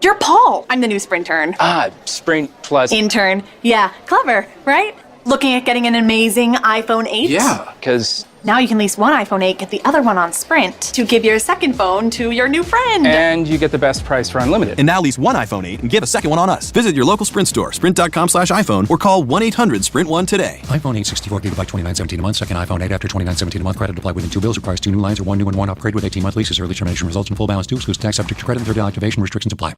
You're Paul. I'm the new Sprintern. Sprint plus... Intern. Yeah, clever, right? Looking at getting an amazing iPhone 8? Yeah, because... Now you can lease one iPhone 8, get the other one on Sprint to give your second phone to your new friend. And you get the best price for unlimited. And now lease one iPhone 8 and get a second one on us. Visit your local Sprint store, sprint.com/iPhone, or call 1-800-SPRINT1 today. iPhone 8 64 gigabyte $29.17 a month. Second iPhone 8 after $29.17 a month. Credit applied within 2 bills. Requires 2 new lines or 1 new and 1 upgrade with 18-month leases. Early termination results in full balance due. Excludes tax subject to credit and 30-day activation restrictions apply.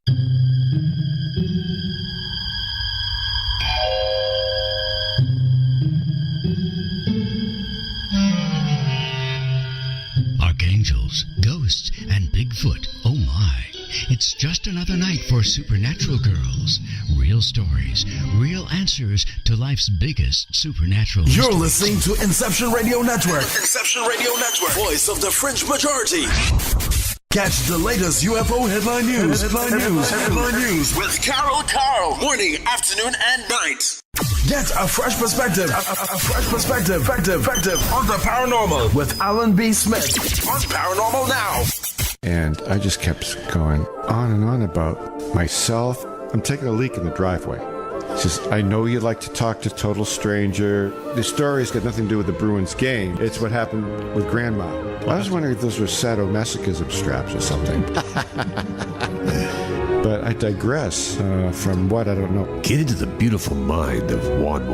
Archangels, ghosts, and Bigfoot. Oh my. It's just another night for Supernatural Girls. Real stories, real answers to life's biggest supernatural mysteries. You're listening to Inception Radio Network. Inception Radio Network. Voice of the fringe majority. Catch the latest UFO headline news. Headline news with Carol. Morning, afternoon, and night. Get a fresh perspective. A fresh perspective on the paranormal with Alan B. Smith on Paranormal Now. And I just kept going on and on about myself. I'm taking a leak in the driveway. He says, I know you like to talk to total stranger. The story's got nothing to do with the Bruins game. It's what happened with Grandma. I was wondering if those were sadomasochism straps or something. But I digress. From what, I don't know. Get into the beautiful mind of Juan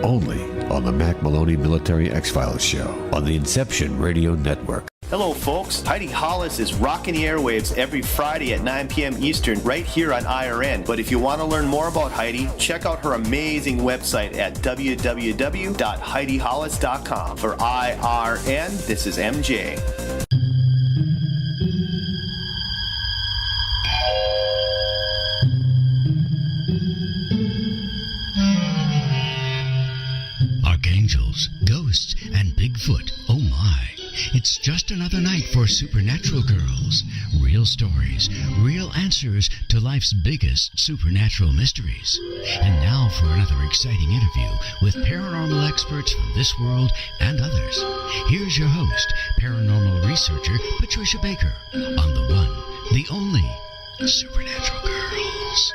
only on the Mac Maloney Military X-Files show on the Inception Radio Network. Hello, folks. Heidi Hollis is rocking the airwaves every Friday at 9 p.m. Eastern right here on IRN. But if you want to learn more about Heidi, check out her amazing website at www.heidihollis.com. For IRN, this is MJ. Archangels, ghosts, and Bigfoot. Oh my. It's just another night for Supernatural Girls. Real stories, real answers to life's biggest supernatural mysteries. And now for another exciting interview with paranormal experts from this world and others. Here's your host, paranormal researcher Patricia Baker, on the one, the only Supernatural Girls.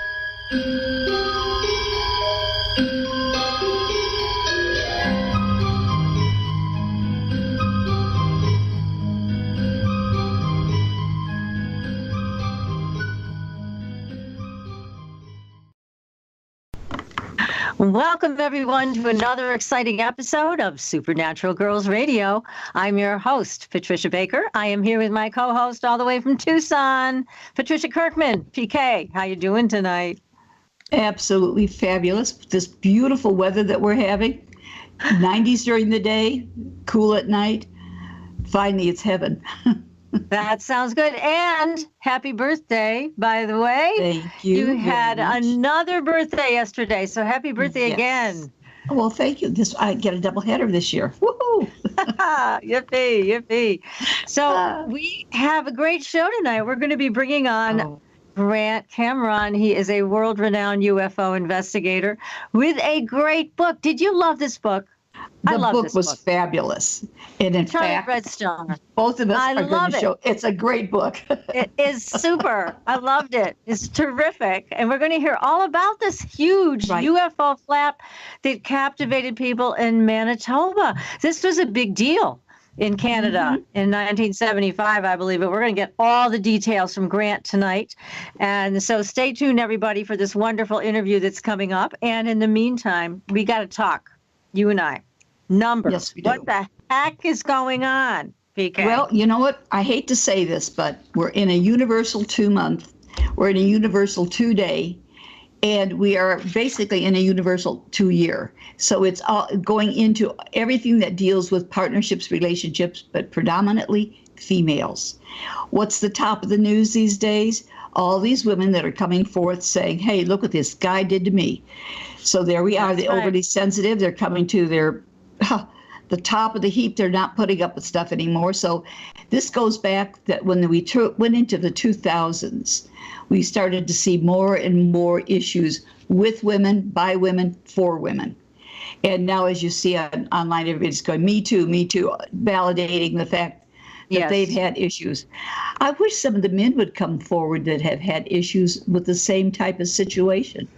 Welcome, everyone, to another exciting episode of Supernatural Girls Radio. I'm your host, Patricia Baker. I am here with my co-host all the way from Tucson, Patricia Kirkman. PK, how you doing tonight? Absolutely fabulous. This beautiful weather that we're having. 90s during the day, cool at night. Finally, it's heaven. That sounds good. And happy birthday, by the way. Thank you. You had another birthday yesterday, so happy birthday again. Well, thank you. I get a double header this year. Woohoo! Yippee. So we have a great show tonight. We're going to be bringing on Grant Cameron. He is a world-renowned UFO investigator with a great book. Did you love this book? The book was fabulous. And in fact, Redstone. Both of us are going to show it's a great book. It is super. I loved it. It's terrific. And we're going to hear all about this huge UFO flap that captivated people in Manitoba. This was a big deal in Canada in 1975, I believe. But we're going to get all the details from Grant tonight. And so stay tuned, everybody, for this wonderful interview that's coming up. And in the meantime, we got to talk, you and I. Numbers. Yes, we do. What the heck is going on, PK? Well, you know what? I hate to say this, but we're in a universal 2-month. We're in a universal 2-day. And we are basically in a universal 2-year. So it's all going into everything that deals with partnerships, relationships, but predominantly females. What's the top of the news these days? All these women that are coming forth saying, hey, look what this guy did to me. So there we are, the overly sensitive. They're coming to their the top of the heap. They're not putting up with stuff anymore. So this goes back that when we went into the 2000s, we started to see more and more issues with women, by women, for women. And now, as you see online, everybody's going, me too, validating the fact that they've had issues. I wish some of the men would come forward that have had issues with the same type of situation,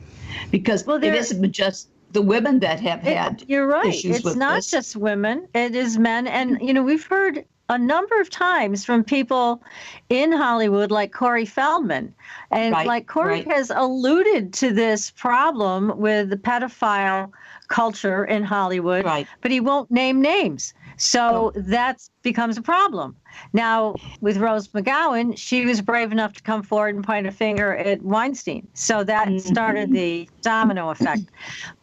because it isn't just the women that have had You're right. issues It's with not this. just women. It is men. And, we've heard a number of times from people in Hollywood like Corey Feldman. And Corey has alluded to this problem with the pedophile culture in Hollywood, but he won't name names. So that becomes a problem. Now, with Rose McGowan, she was brave enough to come forward and point a finger at Weinstein. So that started the domino effect.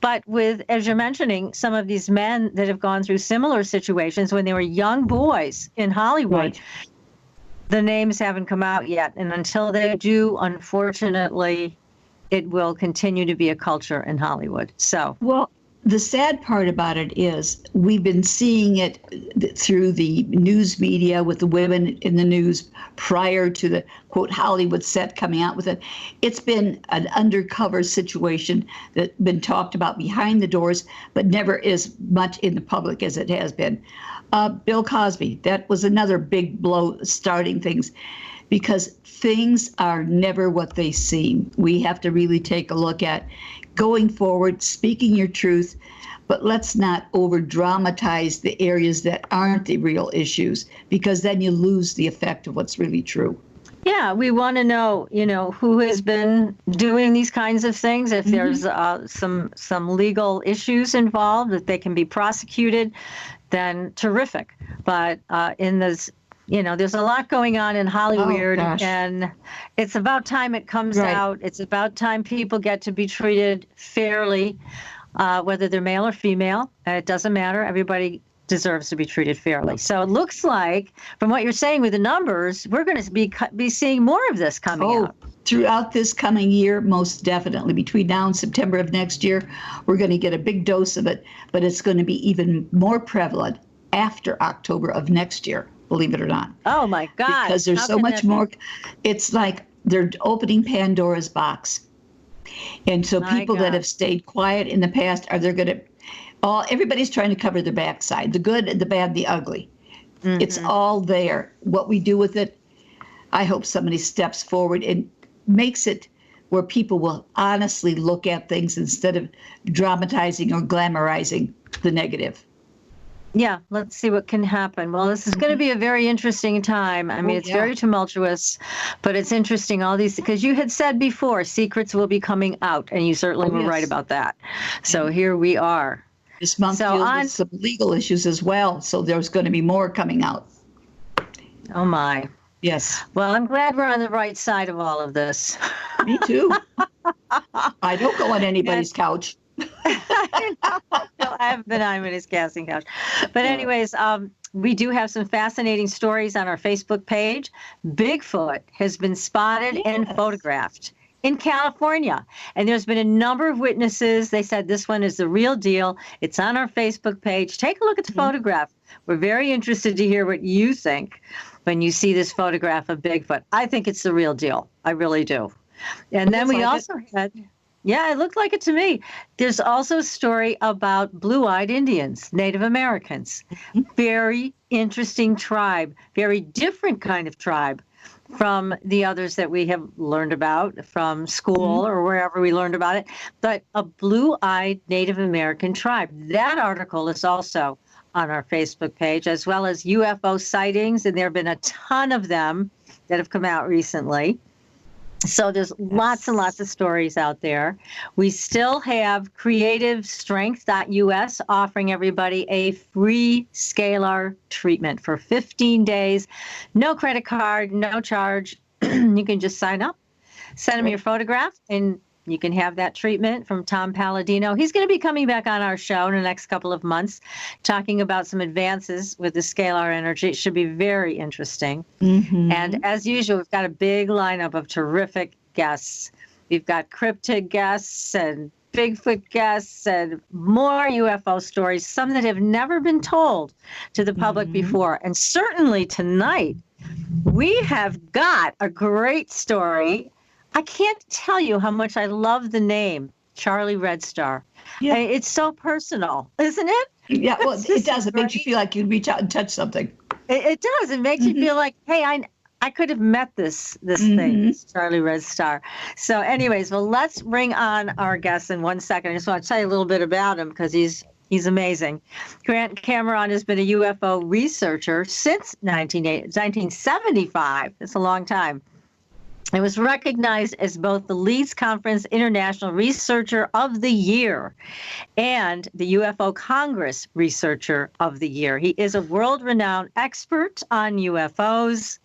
But with, as you're mentioning, some of these men that have gone through similar situations when they were young boys in Hollywood, the names haven't come out yet. And until they do, unfortunately, it will continue to be a culture in Hollywood. So, well, the sad part about it is we've been seeing it through the news media with the women in the news prior to the, quote, Hollywood set coming out with it. It's been an undercover situation that's been talked about behind the doors, but never as much in the public as it has been. Bill Cosby, that was another big blow starting things, because things are never what they seem. We have to really take a look at going forward, speaking your truth, but let's not over dramatize the areas that aren't the real issues, because then you lose the effect of what's really true. Yeah, we want to know, who has been doing these kinds of things. If there's some legal issues involved, that they can be prosecuted, then terrific. But in this, there's a lot going on in Hollywood, and it's about time it comes out. It's about time people get to be treated fairly, whether they're male or female. It doesn't matter. Everybody deserves to be treated fairly. So it looks like, from what you're saying with the numbers, we're going to be seeing more of this coming out. Throughout this coming year, most definitely. Between now and September of next year, we're going to get a big dose of it, but it's going to be even more prevalent after October of next year. Believe it or not. Oh my God. Because there's so much more. It's like they're opening Pandora's box. And so people that have stayed quiet in the past, everybody's trying to cover their backside, the good, the bad, the ugly. It's all there. What we do with it, I hope somebody steps forward and makes it where people will honestly look at things instead of dramatizing or glamorizing the negative. Yeah, let's see what can happen. Well, this is going to be a very interesting time. I mean, it's very tumultuous, but it's interesting, all these, because you had said before, secrets will be coming out, and you certainly were right about that. So here we are. This month deals with some legal issues as well, so there's going to be more coming out. Oh, my. Yes. Well, I'm glad we're on the right side of all of this. Me too. I don't go on anybody's couch. I haven't been on his casting couch. But anyways, we do have some fascinating stories on our Facebook page. Bigfoot has been spotted and photographed in California. And there's been a number of witnesses. They said this one is the real deal. It's on our Facebook page. Take a look at the photograph. We're very interested to hear what you think when you see this photograph of Bigfoot. I think it's the real deal. I really do. And then we also had... Yeah, it looked like it to me. There's also a story about blue-eyed Indians, Native Americans. Very interesting tribe, very different kind of tribe from the others that we have learned about from school or wherever we learned about it, but a blue-eyed Native American tribe. That article is also on our Facebook page, as well as UFO sightings, and there have been a ton of them that have come out recently. So there's lots and lots of stories out there. We still have CreativeStrength.us offering everybody a free scalar treatment for 15 days. No credit card, no charge. You can just sign up, send them your photograph, and you can have that treatment from Tom Palladino. He's going to be coming back on our show in the next couple of months, talking about some advances with the scalar energy. It should be very interesting. And as usual, we've got a big lineup of terrific guests. We've got cryptid guests and Bigfoot guests and more UFO stories, some that have never been told to the public before. And certainly tonight, we have got a great story. I can't tell you how much I love the name Charlie Red Star. Yeah. It's so personal, isn't it? Yeah, well, it does. It makes you feel like you'd reach out and touch something. It does. It makes you feel like, hey, I could have met this thing, this Charlie Red Star. So anyways, well, let's bring on our guest in 1 second. I just want to tell you a little bit about him because he's amazing. Grant Cameron has been a UFO researcher since 1975. It's a long time. It was recognized as both the Leeds Conference International Researcher of the Year and the UFO Congress Researcher of the Year. He is a world-renowned expert on UFOs,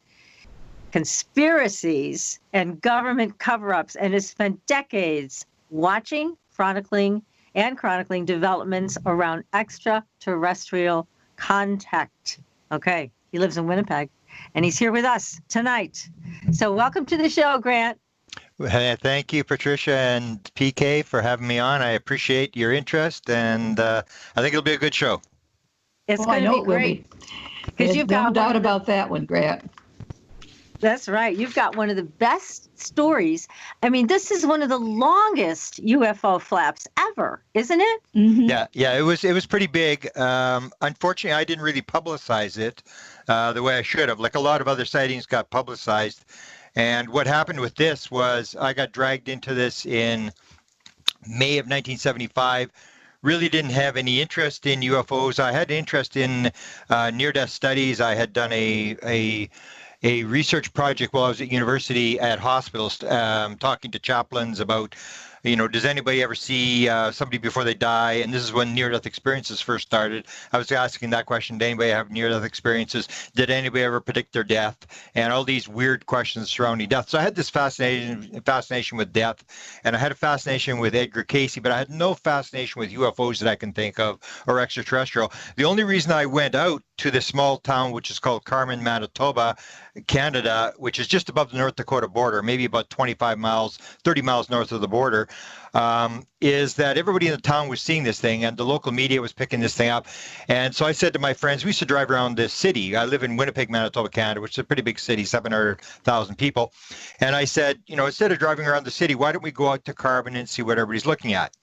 conspiracies, and government cover-ups, and has spent decades watching, chronicling developments around extraterrestrial contact. Okay, he lives in Winnipeg, and he's here with us tonight. So welcome to the show, Grant. Thank you, Patricia and PK, for having me on. I appreciate your interest, and I think it'll be a good show. It's going to be great. Because you've got no doubt about that one, Grant. That's right. You've got one of the best stories. I mean, this is one of the longest UFO flaps ever, isn't it? Yeah, it was pretty big. Unfortunately, I didn't really publicize it the way I should have. Like a lot of other sightings got publicized. And what happened with this was I got dragged into this in May of 1975. Really didn't have any interest in UFOs. I had interest in near-death studies. I had done a research project while I was at university at hospitals, talking to chaplains about, does anybody ever see somebody before they die? And this is when near-death experiences first started. I was asking that question, did anybody have near-death experiences? Did anybody ever predict their death? And all these weird questions surrounding death. So I had this fascination with death, and I had a fascination with Edgar Cayce, but I had no fascination with UFOs that I can think of, or extraterrestrial. The only reason I went out to this small town, which is called Carmen, Manitoba, Canada, which is just above the North Dakota border, maybe about 25 miles, 30 miles north of the border, is that everybody in the town was seeing this thing, and the local media was picking this thing up. And so I said to my friends, we used to drive around this city. I live in Winnipeg, Manitoba, Canada, which is a pretty big city, 700,000 people. And I said, instead of driving around the city, why don't we go out to Carbon and see what everybody's looking at?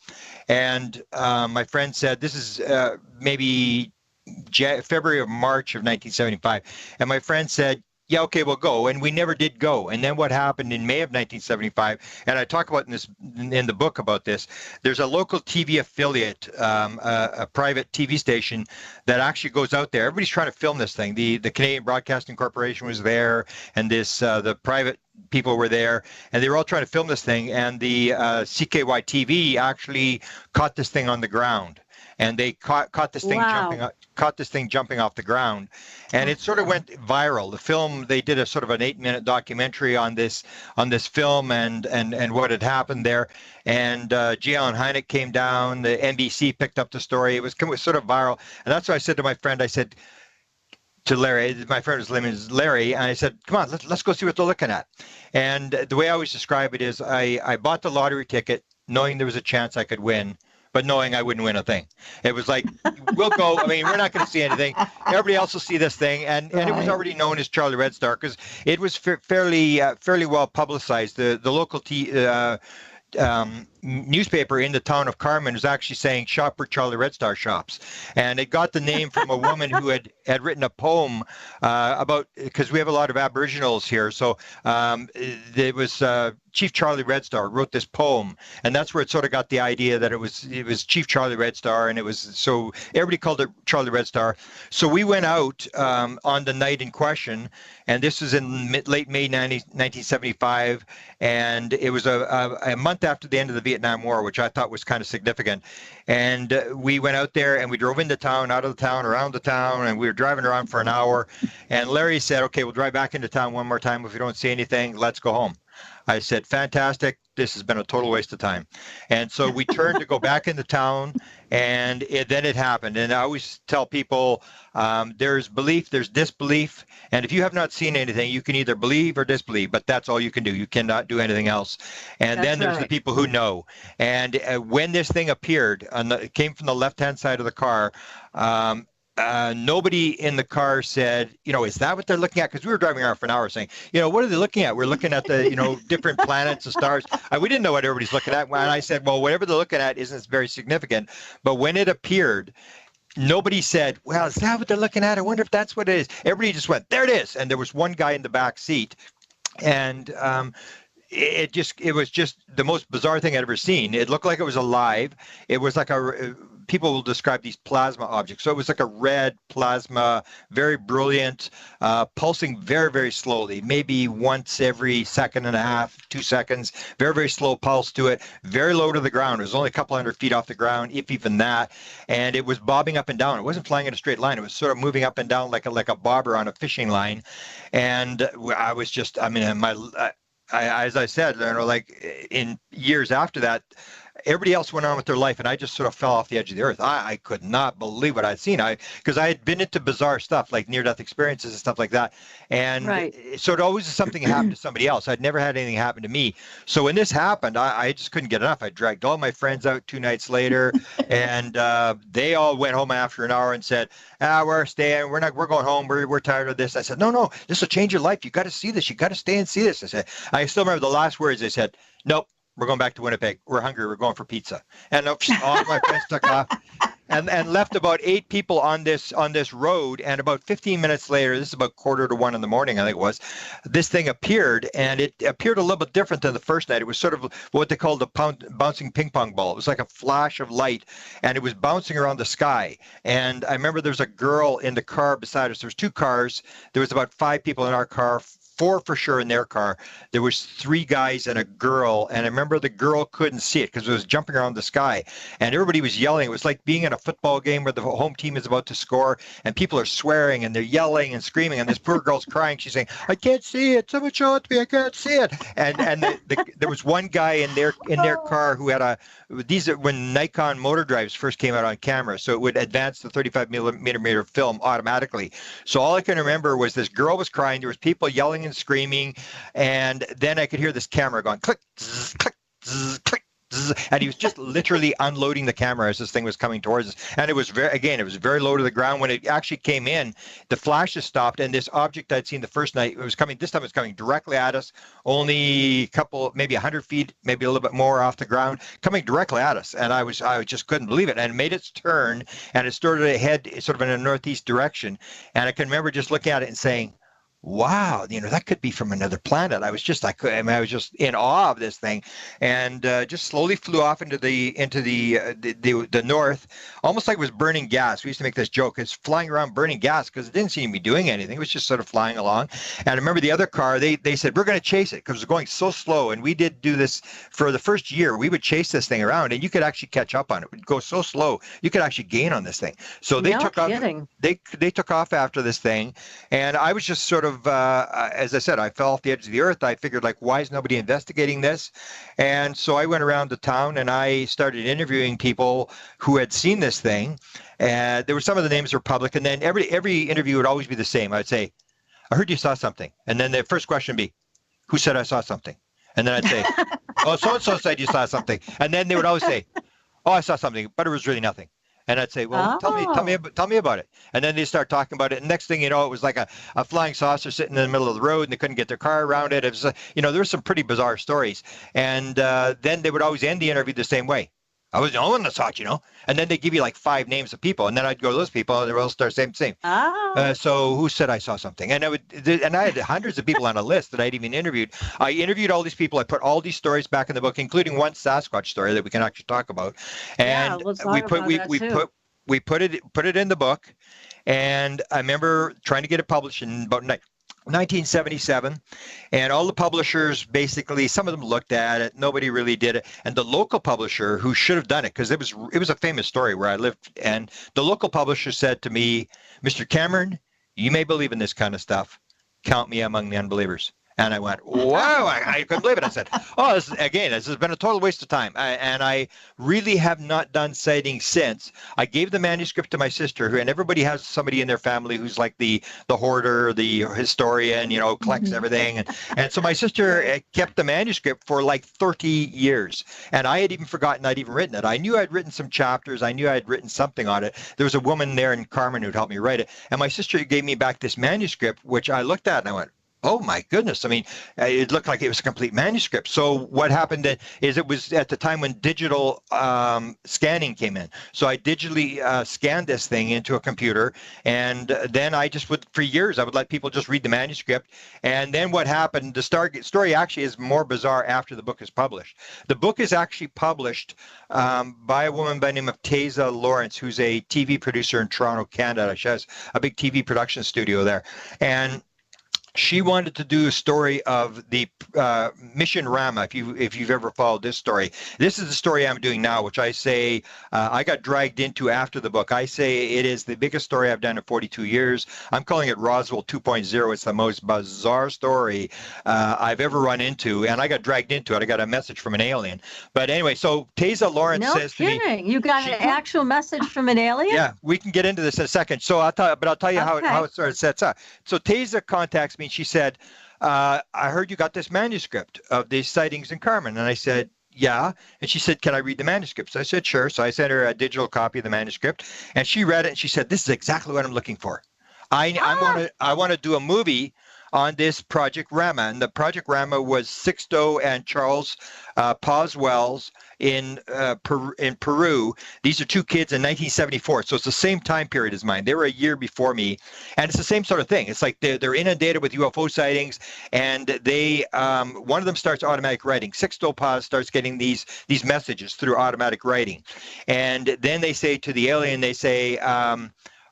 And my friend said, this is maybe February or March of 1975. And my friend said, yeah, okay, we'll go. And we never did go. And then what happened in May of 1975, and I talk about in the book about this, there's a local TV affiliate, a private TV station that actually goes out there. Everybody's trying to film this thing. The Canadian Broadcasting Corporation was there, and the private people were there, and they were all trying to film this thing. And the CKY TV actually caught this thing on the ground. And they caught this thing jumping off the ground, and it sort of went viral. The film, they did a sort of an 8-minute documentary on this film and what had happened there. And G. Allen Hynek came down. The NBC picked up the story. It was sort of viral, and that's what I said to my friend. I said to Larry, my friend's name is Larry, and I said, "Come on, let's go see what they're looking at." And the way I always describe it is, I bought the lottery ticket knowing there was a chance I could win, but knowing I wouldn't win a thing. It was like, we'll go. I mean, we're not going to see anything. Everybody else will see this thing. And it was already known as Charlie Red Star because it was fairly well publicized. The local newspaper in the town of Carmen was actually saying shop where Charlie Red Star shops, and it got the name from a woman who had written a poem about, because we have a lot of Aboriginals here, so it was Chief Charlie Red Star wrote this poem, and that's where it sort of got the idea that it was Chief Charlie Red Star, and it was, so everybody called it Charlie Red Star. So we went out on the night in question, and this was in late May 1975, and it was a month after the end of the Vietnam War, which I thought was kind of significant. And we went out there and we drove into town, out of the town, around the town, and we were driving around for an hour. And Larry said, okay, we'll drive back into town one more time. If we don't see anything, let's go home. I said, fantastic. This has been a total waste of time. And so we turned to go back into town, and then it happened. And I always tell people, there's belief, there's disbelief. And if you have not seen anything, you can either believe or disbelieve, but that's all you can do. You cannot do anything else. And then there's the people who know. And when this thing appeared, it came from the left-hand side of the car, nobody in the car said, is that what they're looking at? Because we were driving around for an hour saying, what are they looking at? We're looking at the, different planets and stars. We didn't know what everybody's looking at. And I said, well, whatever they're looking at isn't very significant. But when it appeared, nobody said, well, is that what they're looking at? I wonder if that's what it is. Everybody just went, there it is. And there was one guy in the back seat. And it was just the most bizarre thing I'd ever seen. It looked like it was alive. It was like people will describe these plasma objects. So it was like a red plasma, very brilliant, pulsing very, very slowly, maybe once every second and a half, 2 seconds, very, very slow pulse to it, very low to the ground. It was only a couple hundred feet off the ground, if even that. And it was bobbing up and down. It wasn't flying in a straight line. It was sort of moving up and down like a bobber on a fishing line. And I was just, I mean, as I said, like in years after that, everybody else went on with their life, and I just sort of fell off the edge of the earth. I could not believe what I'd seen. Because I had been into bizarre stuff like near-death experiences and stuff like that, and so it always was something happened to somebody else. I'd never had anything happen to me. So when this happened, I just couldn't get enough. I dragged all my friends out 2 nights later, and they all went home after an hour and said, "We're staying. We're going home. We're tired of this." I said, "No, this will change your life. You got to see this. You got to stay and see this." I said. I still remember the last words. They said, "Nope. We're going back to Winnipeg. We're hungry. We're going for pizza." And all my friends took off and left about 8 people on this road. And about 15 minutes later, this is about 12:45 in the morning, I think it was, this thing appeared, and it appeared a little bit different than the first night. It was sort of what they called a bouncing ping pong ball. It was like a flash of light, and it was bouncing around the sky. And I remember there was a girl in the car beside us. There was 2 cars. There was about 5 people in our car. 4 for sure in their car. There was 3 guys and a girl, and I remember the girl couldn't see it because it was jumping around the sky, and everybody was yelling. It was like being in a football game where the home team is about to score, and people are swearing and they're yelling and screaming, and this poor girl's crying. She's saying, "I can't see it. Someone show it to me. I can't see it." And there was one guy in their car who had these are when Nikon motor drives first came out on camera, so it would advance the 35 millimeter film automatically. So all I can remember was this girl was crying. There was people yelling and screaming, and then I could hear this camera going click, zzz, click, zzz, click, zzz, and he was just literally unloading the camera as this thing was coming towards us. And it was very low to the ground. When it actually came in, the flashes stopped, and this object I'd seen the first night, this time it was coming directly at us, only a couple, maybe 100 feet, maybe a little bit more off the ground, coming directly at us. And I just couldn't believe it. And it made its turn, and it started to head sort of in a northeast direction. And I can remember just looking at it and saying, wow, that could be from another planet. I was just in awe of this thing, and just slowly flew off into the north, almost like it was burning gas. We used to make this joke. It's flying around burning gas because it didn't seem to be doing anything. It was just sort of flying along. And I remember the other car, they said, "We're going to chase it," because it was going so slow. And we did do this for the first year. We would chase this thing around, and you could actually catch up on it. It would go so slow, you could actually gain on this thing. So they took off. They took off after this thing, and I was just sort of, as I said, I fell off the edge of the earth. I figured, like, why is nobody investigating this? And so I went around the town and I started interviewing people who had seen this thing. And there were some of the names were public. And then every interview would always be the same. I'd say, "I heard you saw something." And then the first question would be, "Who said I saw something?" And then I'd say, "Oh, so-and-so said you saw something." And then they would always say, "Oh, I saw something, but it was really nothing." And I'd say, "Well, tell me about it." And then they start talking about it. And next thing you know, it was like a flying saucer sitting in the middle of the road, and they couldn't get their car around it. It was, there were some pretty bizarre stories. And then they would always end the interview the same way. "I was the only one that saw it, And then they give you like 5 names of people, and then I'd go to those people, and they all start same. So who said I saw something? And I had hundreds of people on a list that I'd even interviewed. I interviewed all these people. I put all these stories back in the book, including one Sasquatch story that we can actually talk about. And we put it in the book. And I remember trying to get it published in about 1977, and all the publishers, basically, some of them looked at it, nobody really did it, and the local publisher who should have done it, because it was a famous story where I lived, and the local publisher said to me, "Mr. Cameron, you may believe in this kind of stuff, count me among the unbelievers." And I went, wow, I couldn't believe it. I said, "Oh, this has been a total waste of time." And I really have not done sightings since. I gave the manuscript to my sister, and everybody has somebody in their family who's like the hoarder, the historian, collects everything. And so my sister kept the manuscript for like 30 years. And I had even forgotten I'd even written it. I knew I'd written some chapters. I knew I'd written something on it. There was a woman there in Carmen who'd helped me write it. And my sister gave me back this manuscript, which I looked at and I went, oh my goodness. I mean, it looked like it was a complete manuscript. So what happened then is it was at the time when digital scanning came in. So I digitally scanned this thing into a computer, and then I just would, for years, I would let people just read the manuscript. And then what happened, the story actually is more bizarre after the book is published. The book is actually published by a woman by the name of Teza Lawrence, who's a TV producer in Toronto, Canada. She has a big TV production studio there. And she wanted to do a story of the Mission Rama. If you've ever followed this story, this is the story I'm doing now, which I say I got dragged into after the book. I say it is the biggest story I've done in 42 years. I'm calling it Roswell 2.0. It's the most bizarre story I've ever run into, and I got dragged into it. I got a message from an alien. But anyway, so Teza Lawrence says to me, "No kidding, you got an actual message from an alien?" Yeah, we can get into this in a second. So I'll tell you how it sort of sets up. So Teza contacts me. She said, I heard you got this manuscript of these sightings in Carmen. And I said, yeah. And she said, can I read the manuscript? So I said, sure. So I sent her a digital copy of the manuscript, and she read it, and she said, this is exactly what I'm looking for. I want to do a movie on this Project Rama. And the Project Rama was Sixto and Charles Paz-Wells in Peru. These are two kids in 1974. So it's the same time period as mine. They were a year before me. And it's the same sort of thing. It's like they're inundated with UFO sightings, and they one of them starts automatic writing. Sixto Paz starts getting these messages through automatic writing. And then they say to the alien, they say,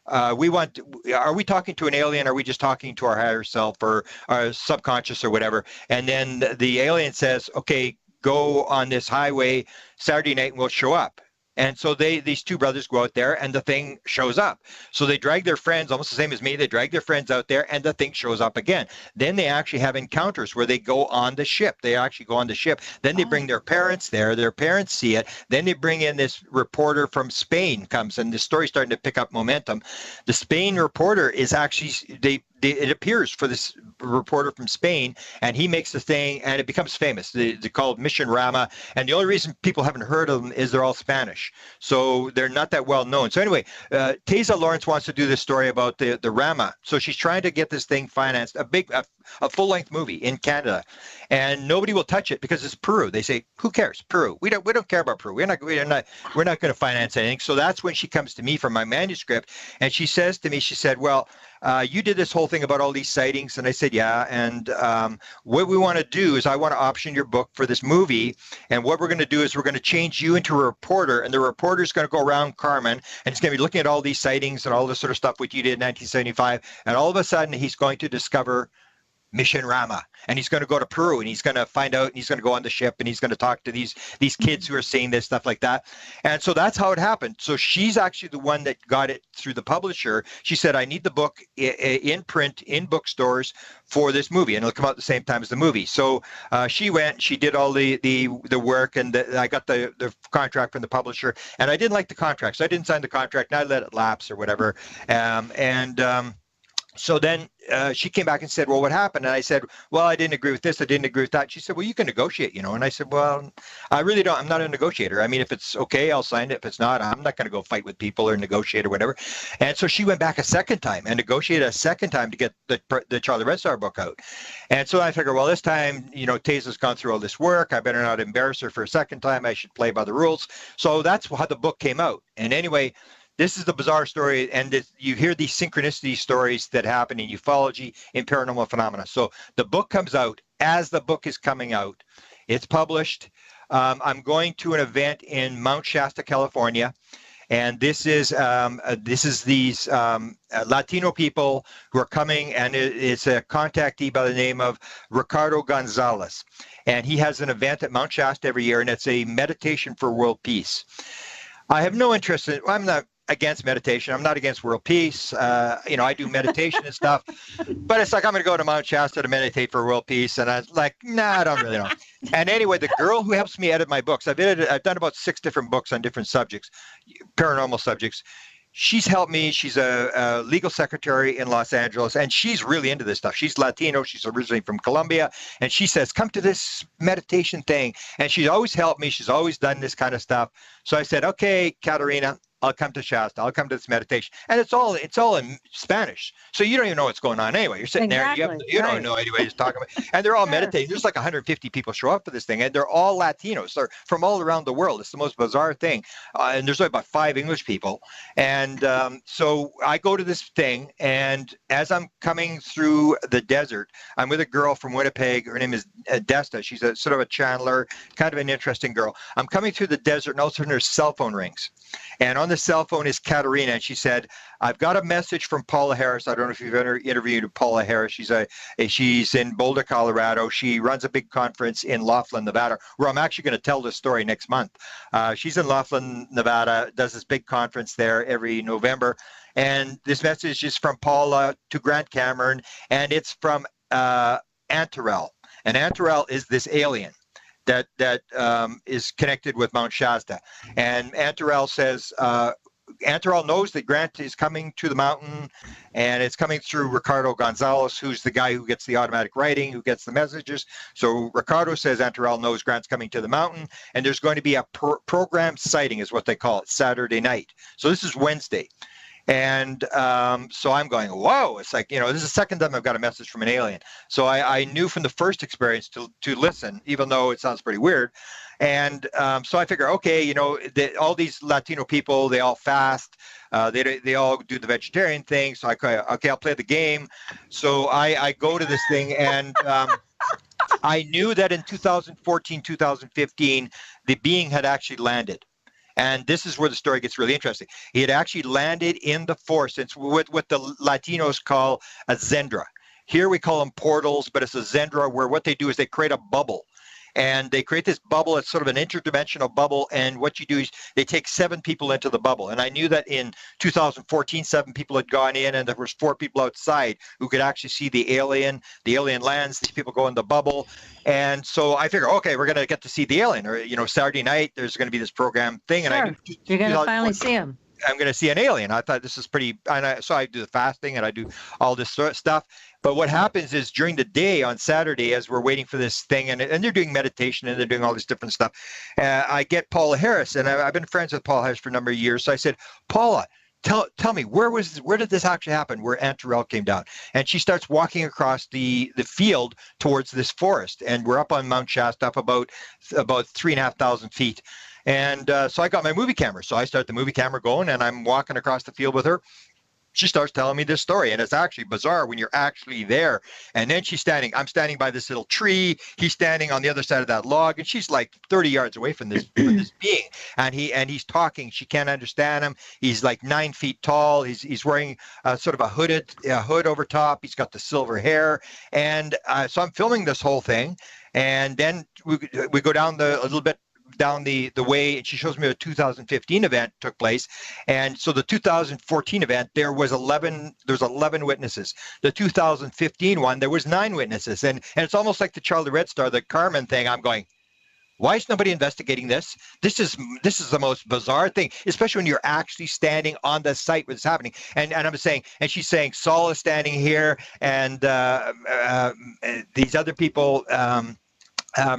are we talking to an alien? Or are we just talking to our higher self or our subconscious or whatever? And then the alien says, okay, go on this highway Saturday night and we'll show up. And so these two brothers go out there, and the thing shows up. So they drag their friends, almost the same as me. They drag their friends out there, and the thing shows up again. Then they actually have encounters where they go on the ship. They actually go on the ship. Then they bring their parents there. Their parents see it. Then they bring in this reporter from Spain comes, and the story's starting to pick up momentum. The Spain reporter is actually, it appears for this reporter from Spain, and he makes the thing, and it becomes famous. They're called Mission Rama, and the only reason people haven't heard of them is they're all Spanish, so they're not that well known. So anyway, Teza Lawrence wants to do this story about the Rama, so she's trying to get this thing financed, a full-length movie in Canada, and nobody will touch it because it's Peru. They say, who cares? Peru. We don't care about Peru. We're not going to finance anything. So that's when she comes to me for my manuscript, and she says to me, she said, well, you did this whole thing about all these sightings. And I said, yeah. And what we want to do is I want to option your book for this movie. And what we're going to do is we're going to change you into a reporter. And the reporter is going to go around Carmen, and he's going to be looking at all these sightings and all this sort of stuff what you did in 1975. And all of a sudden, he's going to discover Mission Rama, and he's going to go to Peru, and he's going to find out, and he's going to go on the ship, and he's going to talk to these kids who are seeing this stuff like that. And so that's how it happened. So she's actually the one that got it through the publisher. She said, I need the book in print in bookstores for this movie, and it'll come out at the same time as the movie. So she went, she did all the work, and I got the contract from the publisher, and I didn't like the contract, so I didn't sign the contract, and I let it lapse or whatever. So then she came back and said, well, what happened? And I said, well, I didn't agree with this. I didn't agree with that. She said, well, you can negotiate, And I said, well, I really don't. I'm not a negotiator. I mean, if it's okay, I'll sign it. If it's not, I'm not going to go fight with people or negotiate or whatever. And so she went back a second time and negotiated a second time to get the Charlie Red Star book out. And so I figured, well, this time, Teza's gone through all this work. I better not embarrass her for a second time. I should play by the rules. So that's how the book came out. And anyway, this is the bizarre story, and you hear these synchronicity stories that happen in ufology, in paranormal phenomena. So the book comes out as the book is coming out. It's published. I'm going to an event in Mount Shasta, California, and this is these Latino people who are coming, and it's a contactee by the name of Ricardo Gonzalez, and he has an event at Mount Shasta every year, and it's a meditation for world peace. I have no interest in. I'm not against meditation. I'm not against world peace. I do meditation and stuff, but it's like, I'm going to go to Mount Shasta to meditate for world peace. And I was like, nah, I don't really know. And anyway, the girl who helps me edit my books, I've done about 6 different books on different subjects, paranormal subjects. She's helped me. She's a legal secretary in Los Angeles, and she's really into this stuff. She's Latino. She's originally from Colombia, and she says, come to this meditation thing. And she's always helped me. She's always done this kind of stuff. So I said, okay, Katerina, I'll come to Shasta. I'll come to this meditation. And it's all in Spanish. So you don't even know what's going on anyway. You're sitting there, you don't know anybody who's talking about. And they're all meditating. There's like 150 people show up for this thing, and they're all Latinos. They're from all around the world. It's the most bizarre thing. And there's only about 5 English people. And so I go to this thing, and as I'm coming through the desert, I'm with a girl from Winnipeg. Her name is Desta. She's a sort of a channeler, kind of an interesting girl. I'm coming through the desert, and all of a sudden her cell phone rings. And on the cell phone is Katerina, and she said, I've got a message from Paula Harris. I don't know if you've ever interviewed Paula Harris. She's in Boulder, Colorado. She runs a big conference in Laughlin, Nevada, where I'm actually going to tell this story next month. She's in Laughlin, Nevada, does this big conference there every November. And this message is from Paula to Grant Cameron, and it's from Antarel. And Antarel is this alien that is connected with Mount Shasta. And Antarel says, Antarel knows that Grant is coming to the mountain, and it's coming through Ricardo Gonzalez, who's the guy who gets the automatic writing, who gets the messages. So Ricardo says Antarel knows Grant's coming to the mountain, and there's going to be a programmed sighting, is what they call it, Saturday night. So this is Wednesday. And so I'm going, whoa, it's like, this is the second time I've got a message from an alien. So I knew from the first experience to listen, even though it sounds pretty weird. And so I figure, okay, all these Latino people, they all fast. They all do the vegetarian thing. So I'll play the game. So I go to this thing, and I knew that in 2014, 2015, the being had actually landed. And this is where the story gets really interesting. He had actually landed in the forest. It's what the Latinos call a zendra. Here we call them portals, but it's a zendra, where what they do is they create a bubble. And they create this bubble. It's sort of an interdimensional bubble. And what you do is they take 7 people into the bubble. And I knew that in 2014, 7 people had gone in, and there was 4 people outside who could actually see the alien. The alien lands. These people go in the bubble. And so I figure, okay, we're going to get to see the alien. Or, Saturday night, there's going to be this program thing. Sure. And you're going to finally see him. I'm going to see an alien. I thought this is pretty, so I do the fasting and I do all this sort of stuff. But what happens is during the day on Saturday, as we're waiting for this thing, and they're doing meditation and they're doing all this different stuff, I get Paula Harris, and I've been friends with Paula Harris for a number of years. So I said, Paula, tell me, where did this actually happen, where Antarel came down? And she starts walking across the field towards this forest, and we're up on Mount Shasta, up about 3,500 feet. And so I got my movie camera. So I start the movie camera going, and I'm walking across the field with her. She starts telling me this story, and it's actually bizarre when you're actually there. And then I'm standing by this little tree. He's standing on the other side of that log, and she's like 30 yards away from this being. And he's talking. She can't understand him. He's like 9 feet tall. He's wearing sort of a hood over top. He's got the silver hair. And so I'm filming this whole thing. And then we go down a little bit down the way, and she shows me a 2015 event took place. And so the 2014 event, there was 11 witnesses. The 2015 one, there was 9 witnesses. And it's almost like the Charlie Red Star, the Carmen thing. I'm going, why is nobody investigating this? This is the most bizarre thing, especially when you're actually standing on the site where it's happening. And I'm saying, and she's saying, Saul is standing here, and these other people,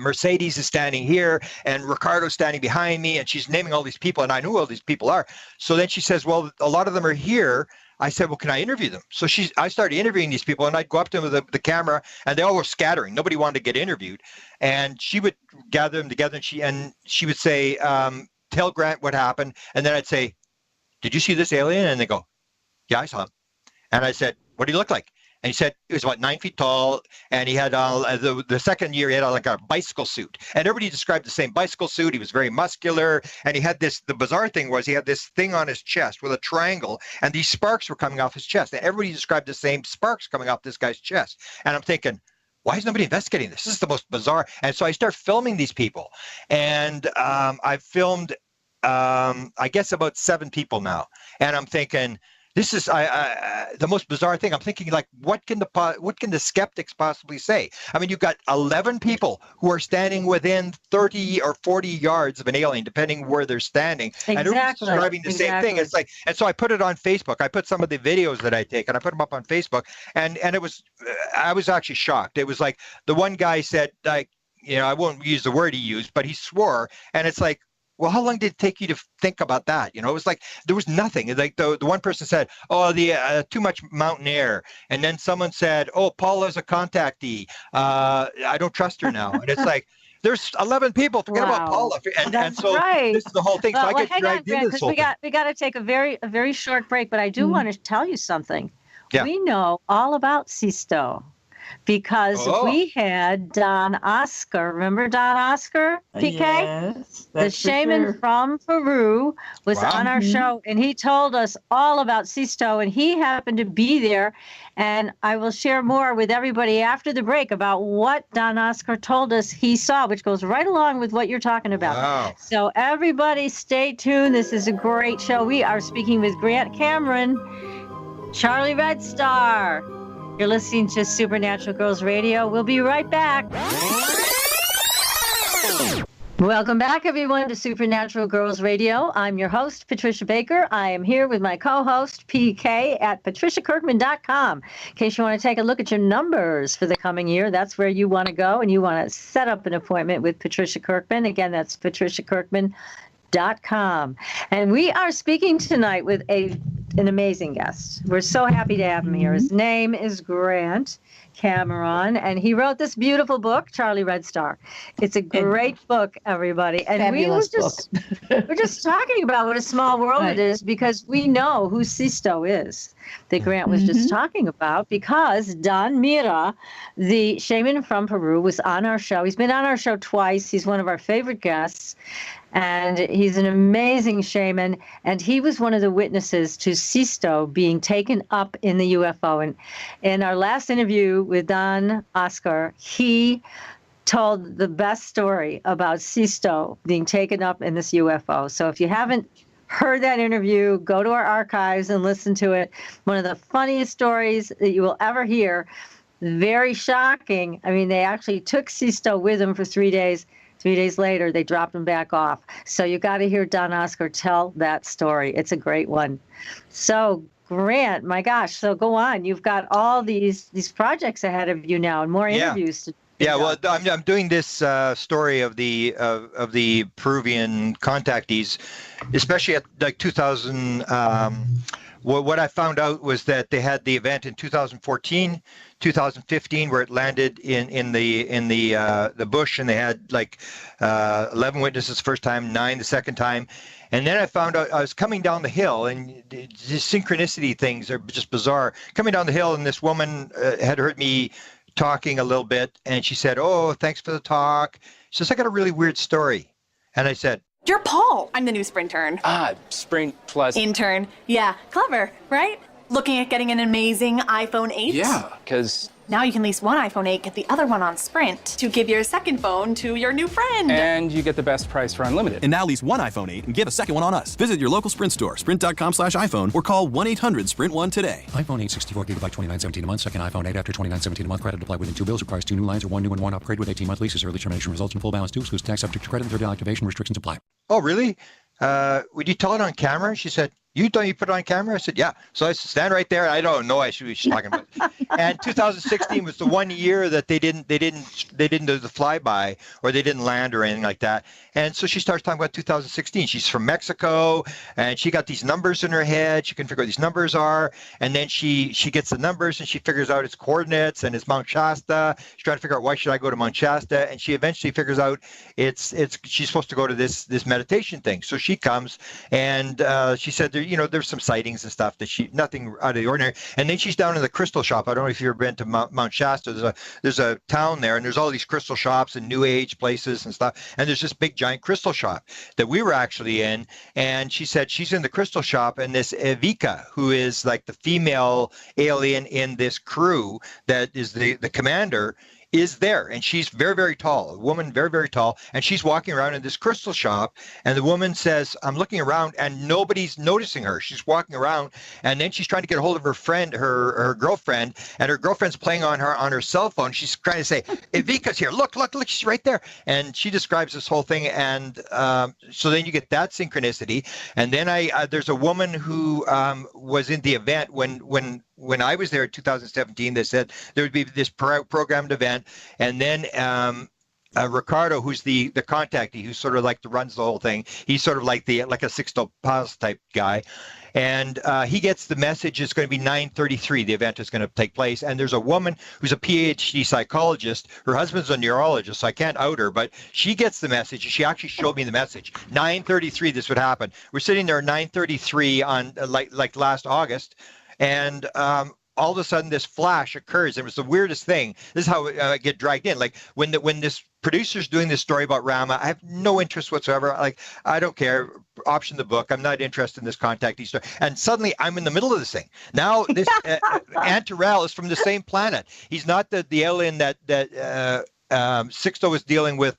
Mercedes is standing here, and Ricardo's standing behind me, and she's naming all these people, and I know who all these people are. So then she says, well, a lot of them are here. I said, well, can I interview them? So I started interviewing these people, and I'd go up to them with the camera, and they all were scattering. Nobody wanted to get interviewed. And she would gather them together, and she would say, tell Grant what happened. And then I'd say, did you see this alien? And they go, yeah, I saw him. And I said, what did he look like? And he said he was about 9 feet tall, and he had the second year he had like a bicycle suit, and everybody described the same bicycle suit. He was very muscular, and he had this. The bizarre thing was he had this thing on his chest with a triangle, and these sparks were coming off his chest. And everybody described the same sparks coming off this guy's chest. And I'm thinking, why is nobody investigating this? This is the most bizarre. And so I start filming these people, and I've filmed, I guess, about 7 people now, and I'm thinking, this is the most bizarre thing. I'm thinking, like, what can the skeptics possibly say? I mean, you've got 11 people who are standing within 30 or 40 yards of an alien, depending where they're standing. Exactly. And everyone's describing the same thing. It's like, and so I put it on Facebook. I put some of the videos that I take, and I put them up on Facebook. And it was, I was actually shocked. It was like the one guy said, like, I won't use the word he used, but he swore. And it's like, well, how long did it take you to think about that? You know, it was like there was nothing. Like the one person said, oh, the too much mountain air. And then someone said, oh, Paula's a contactee. I don't trust her now. And it's like, there's 11 people. Forget about Paula. And so this is the whole thing. So I get dragged into this whole thing. We got to take a very short break, but I do want to tell you something. Yeah. We know all about Sisto because we had Don Oscar. Remember Don Oscar, PK? Yes, the shaman from Peru was on our show, and he told us all about Sisto, and he happened to be there. And I will share more with everybody after the break about what Don Oscar told us he saw, which goes right along with what you're talking about. Wow. So everybody stay tuned. This is a great show. We are speaking with Grant Cameron, Charlie Red Star. You're listening to Supernatural Girls Radio. We'll be right back. Welcome back, everyone, to Supernatural Girls Radio. I'm your host, Patricia Baker. I am here with my co-host, PK, at patriciakirkman.com. In case you want to take a look at your numbers for the coming year, that's where you want to go, and you want to set up an appointment with Patricia Kirkman. Again, that's patriciakirkman.com. And we are speaking tonight with an amazing guest. We're so happy to have him here. His name is Grant Cameron, and he wrote this beautiful book, Charlie Red Star. It's a great book, everybody. And we were just talking about what a small world it is, because we know who Sisto is, that Grant was just talking about, because Don Mira, the shaman from Peru, was on our show. He's been on our show twice. He's one of our favorite guests. And he's an amazing shaman, and he was one of the witnesses to Sisto being taken up in the UFO. And in our last interview with Don Oscar, he told the best story about Sisto being taken up in this UFO. So if you haven't heard that interview, go to our archives and listen to it. One of the funniest stories that you will ever hear. Very shocking. I mean, they actually took Sisto with them for 3 days. 3 days later, they dropped him back off. So you got to hear Don Oscar tell that story. It's a great one. So Grant, my gosh, so go on. You've got all these projects ahead of you now, and more interviews to do. Yeah, well, I'm doing this story of the Peruvian contactees, especially at like 2000. What I found out was that they had the event in 2014, 2015, where it landed in the bush, and they had like 11 witnesses the first time, 9 the second time. And then I found out I was coming down the hill, and the synchronicity things are just bizarre. Coming down the hill, and this woman had heard me talking a little bit, and she said, "Oh, thanks for the talk." She says, "I got a really weird story." And I said, "You're Paul. I'm the new sprintern." Sprint plus... Intern. Yeah, clever, right? Looking at getting an amazing iPhone 8? Yeah, because... Now you can lease one iPhone 8, get the other one on Sprint to give your second phone to your new friend. And you get the best price for unlimited. And now lease one iPhone 8 and get a second one on us. Visit your local Sprint store, sprint.com/iPhone, or call 1-800-SPRINT1 today. iPhone 8, 64 gigabyte, $29.17 a month. Second iPhone 8 after $29.17 a month. Credit applied within 2 bills. Requires 2 new lines or 1 new and 1 upgrade with 18-month leases. Early termination results in full balance due. Excludes tax subject to credit and third activation restrictions apply. "Oh, really? Would you tell it on camera?" She said, "You don't you put it on camera?" I said, "Yeah." So I stand right there. I don't know what she's talking about. And 2016 was the 1 year that they didn't do the flyby, or they didn't land or anything like that. And so she starts talking about 2016. She's from Mexico, and she got these numbers in her head. She can figure out what these numbers are, and then she gets the numbers, and she figures out its coordinates, and it's Mount Shasta. She's trying to figure out, why should I go to Mount Shasta? And she eventually figures out she's supposed to go to this meditation thing. So she comes, and she said there's some sightings and stuff that nothing out of the ordinary. And then she's down in the crystal shop. I don't know if you've ever been to Mount Shasta. There's a town there, and there's all these crystal shops and New Age places and stuff. And there's this big giant crystal shop that we were actually in. And she said she's in the crystal shop, and this Evika, who is like the female alien in this crew that is the commander, is there, and she's very, very tall, a woman, very, very tall, and she's walking around in this crystal shop, and the woman says, "I'm looking around, and nobody's noticing her." She's walking around, and then she's trying to get a hold of her friend, her girlfriend, and her girlfriend's playing on her cell phone. She's trying to say, "Evika's here, look, she's right there," and she describes this whole thing, and so then you get that synchronicity, and then there's a woman who was in the event when I was there in 2017. They said there would be this programmed event, and then Ricardo, who's the contactee, who's sort of like runs the whole thing. He's sort of like a Sixto Paz type guy. And he gets the message it's going to be 9:33. The event is going to take place. And there's a woman who's a PhD psychologist. Her husband's a neurologist, so I can't out her. But she gets the message. She actually showed me the message. 9:33, this would happen. We're sitting there at 9:33 on like last August. And all of a sudden, this flash occurs. It was the weirdest thing. This is how I get dragged in. Like when this producer's doing this story about Rama, I have no interest whatsoever. Like, I don't care. Option the book. I'm not interested in this contactee story. And suddenly, I'm in the middle of this thing. Now, this Antarel is from the same planet. He's not the alien that Sixto was dealing with.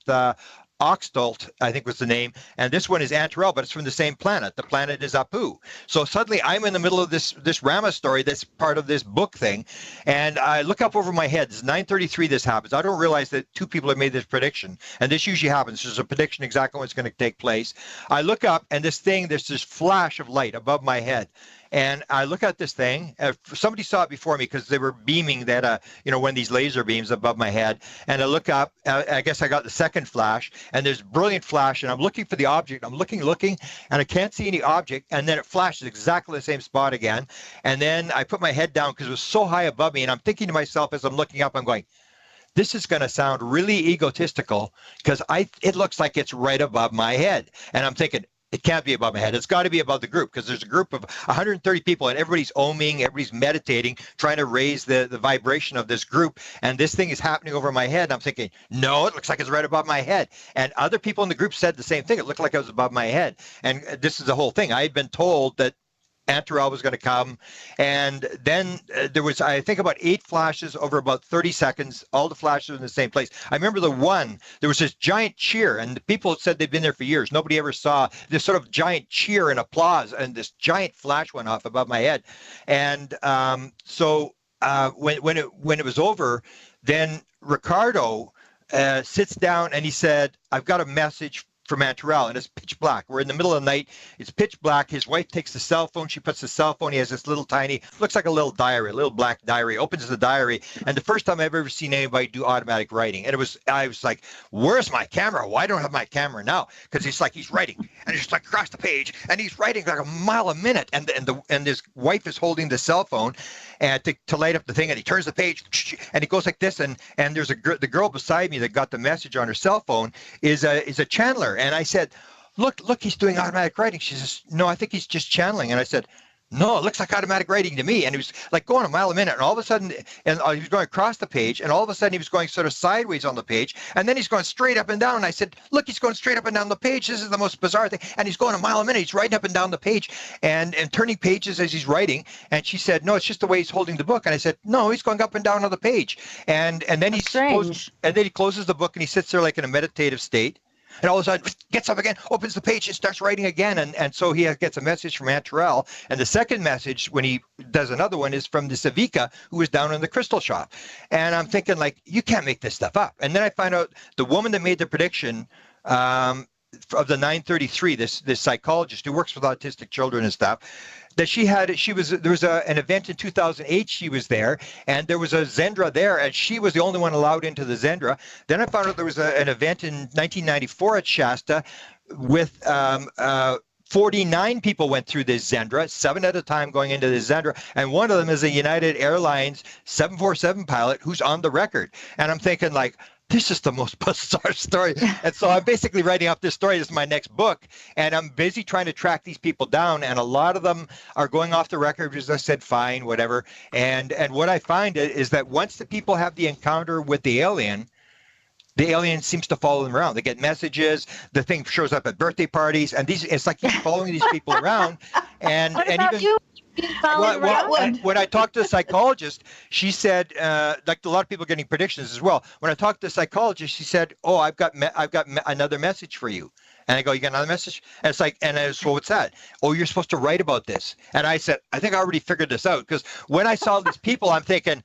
Oxtolt, I think was the name, and this one is Antarel, but it's from the same planet. The planet is Apu. So suddenly I'm in the middle of this Rama story that's part of this book thing, and I look up over my head. It's 9:33 this happens. I don't realize that two people have made this prediction, and this usually happens. There's a prediction exactly what's going to take place. I look up, and there's this flash of light above my head. And I look at this thing. Somebody saw it before me because they were beaming that, one of these laser beams above my head. And I look up. I guess I got the second flash, and there's brilliant flash. And I'm looking for the object. I'm looking, and I can't see any object. And then it flashes exactly the same spot again. And then I put my head down because it was so high above me. And I'm thinking to myself as I'm looking up, I'm going, this is going to sound really egotistical because it looks like it's right above my head. And I'm thinking, it can't be above my head. It's got to be above the group because there's a group of 130 people and everybody's oming, everybody's meditating, trying to raise the vibration of this group. And this thing is happening over my head. And I'm thinking, no, it looks like it's right above my head. And other people in the group said the same thing. It looked like it was above my head. And this is the whole thing. I had been told that Antarel was going to come. And then there was, I think, about 8 flashes over about 30 seconds. All the flashes were in the same place. I remember there was this giant cheer, and the people said they'd been there for years. Nobody ever saw this sort of giant cheer and applause, and this giant flash went off above my head. And so when it was over, then Ricardo sits down and he said, I've got a message from Antarel, and it's pitch black. We're in the middle of the night. It's pitch black. His wife takes the cell phone. She puts the cell phone. He has this little tiny, looks like a little diary, a little black diary, opens the diary. And the first time I've ever seen anybody do automatic writing. And I was like, where's my camera? Why don't I have my camera now? Because he's writing, and he's just like across the page, and he's writing like a mile a minute. And his wife is holding the cell phone and to light up the thing, and he turns the page, and he goes like this. And there's the girl beside me that got the message on her cell phone is a channeler. And I said, look, he's doing automatic writing. She says, no, I think he's just channeling. And I said, no, it looks like automatic writing to me. And he was like going a mile a minute. And all of a sudden, he was going across the page. And all of a sudden, he was going sort of sideways on the page. And then he's going straight up and down. And I said, look, he's going straight up and down the page. This is the most bizarre thing. And he's going a mile a minute. He's writing up and down the page and turning pages as he's writing. And she said, no, it's just the way he's holding the book. And I said, no, he's going up and down on the page. And then he closes the book, and he sits there like in a meditative state. And all of a sudden, gets up again, opens the page, and starts writing again. And so he gets a message from Antarel. And the second message, when he does another one, is from the Savika, who was down in the crystal shop. And I'm thinking, like, you can't make this stuff up. And then I find out the woman that made the prediction of the 9:33, this psychologist who works with autistic children and stuff, that there was an event in 2008. She was there, and there was a Zendra there, and she was the only one allowed into the Zendra. Then I found out there was an event in 1994 at Shasta with 49 people went through this Zendra, 7 at a time going into this Zendra, and one of them is a United Airlines 747 pilot who's on the record. And I'm thinking, like, this is the most bizarre story. And so I'm basically writing up this story. This is my next book. And I'm busy trying to track these people down. And a lot of them are going off the record because I said, fine, whatever. And what I find is that once the people have the encounter with the alien seems to follow them around. They get messages. The thing shows up at birthday parties. And it's like he's following these people around. And even you? When I talked to a psychologist, she said, like a lot of people getting predictions as well. When I talked to a psychologist, she said, "Oh, I've got another message for you." And I go, "You got another message?" And it's like, so what's that? "Oh, you're supposed to write about this." And I said, "I think I already figured this out." Because when I saw these people, I'm thinking,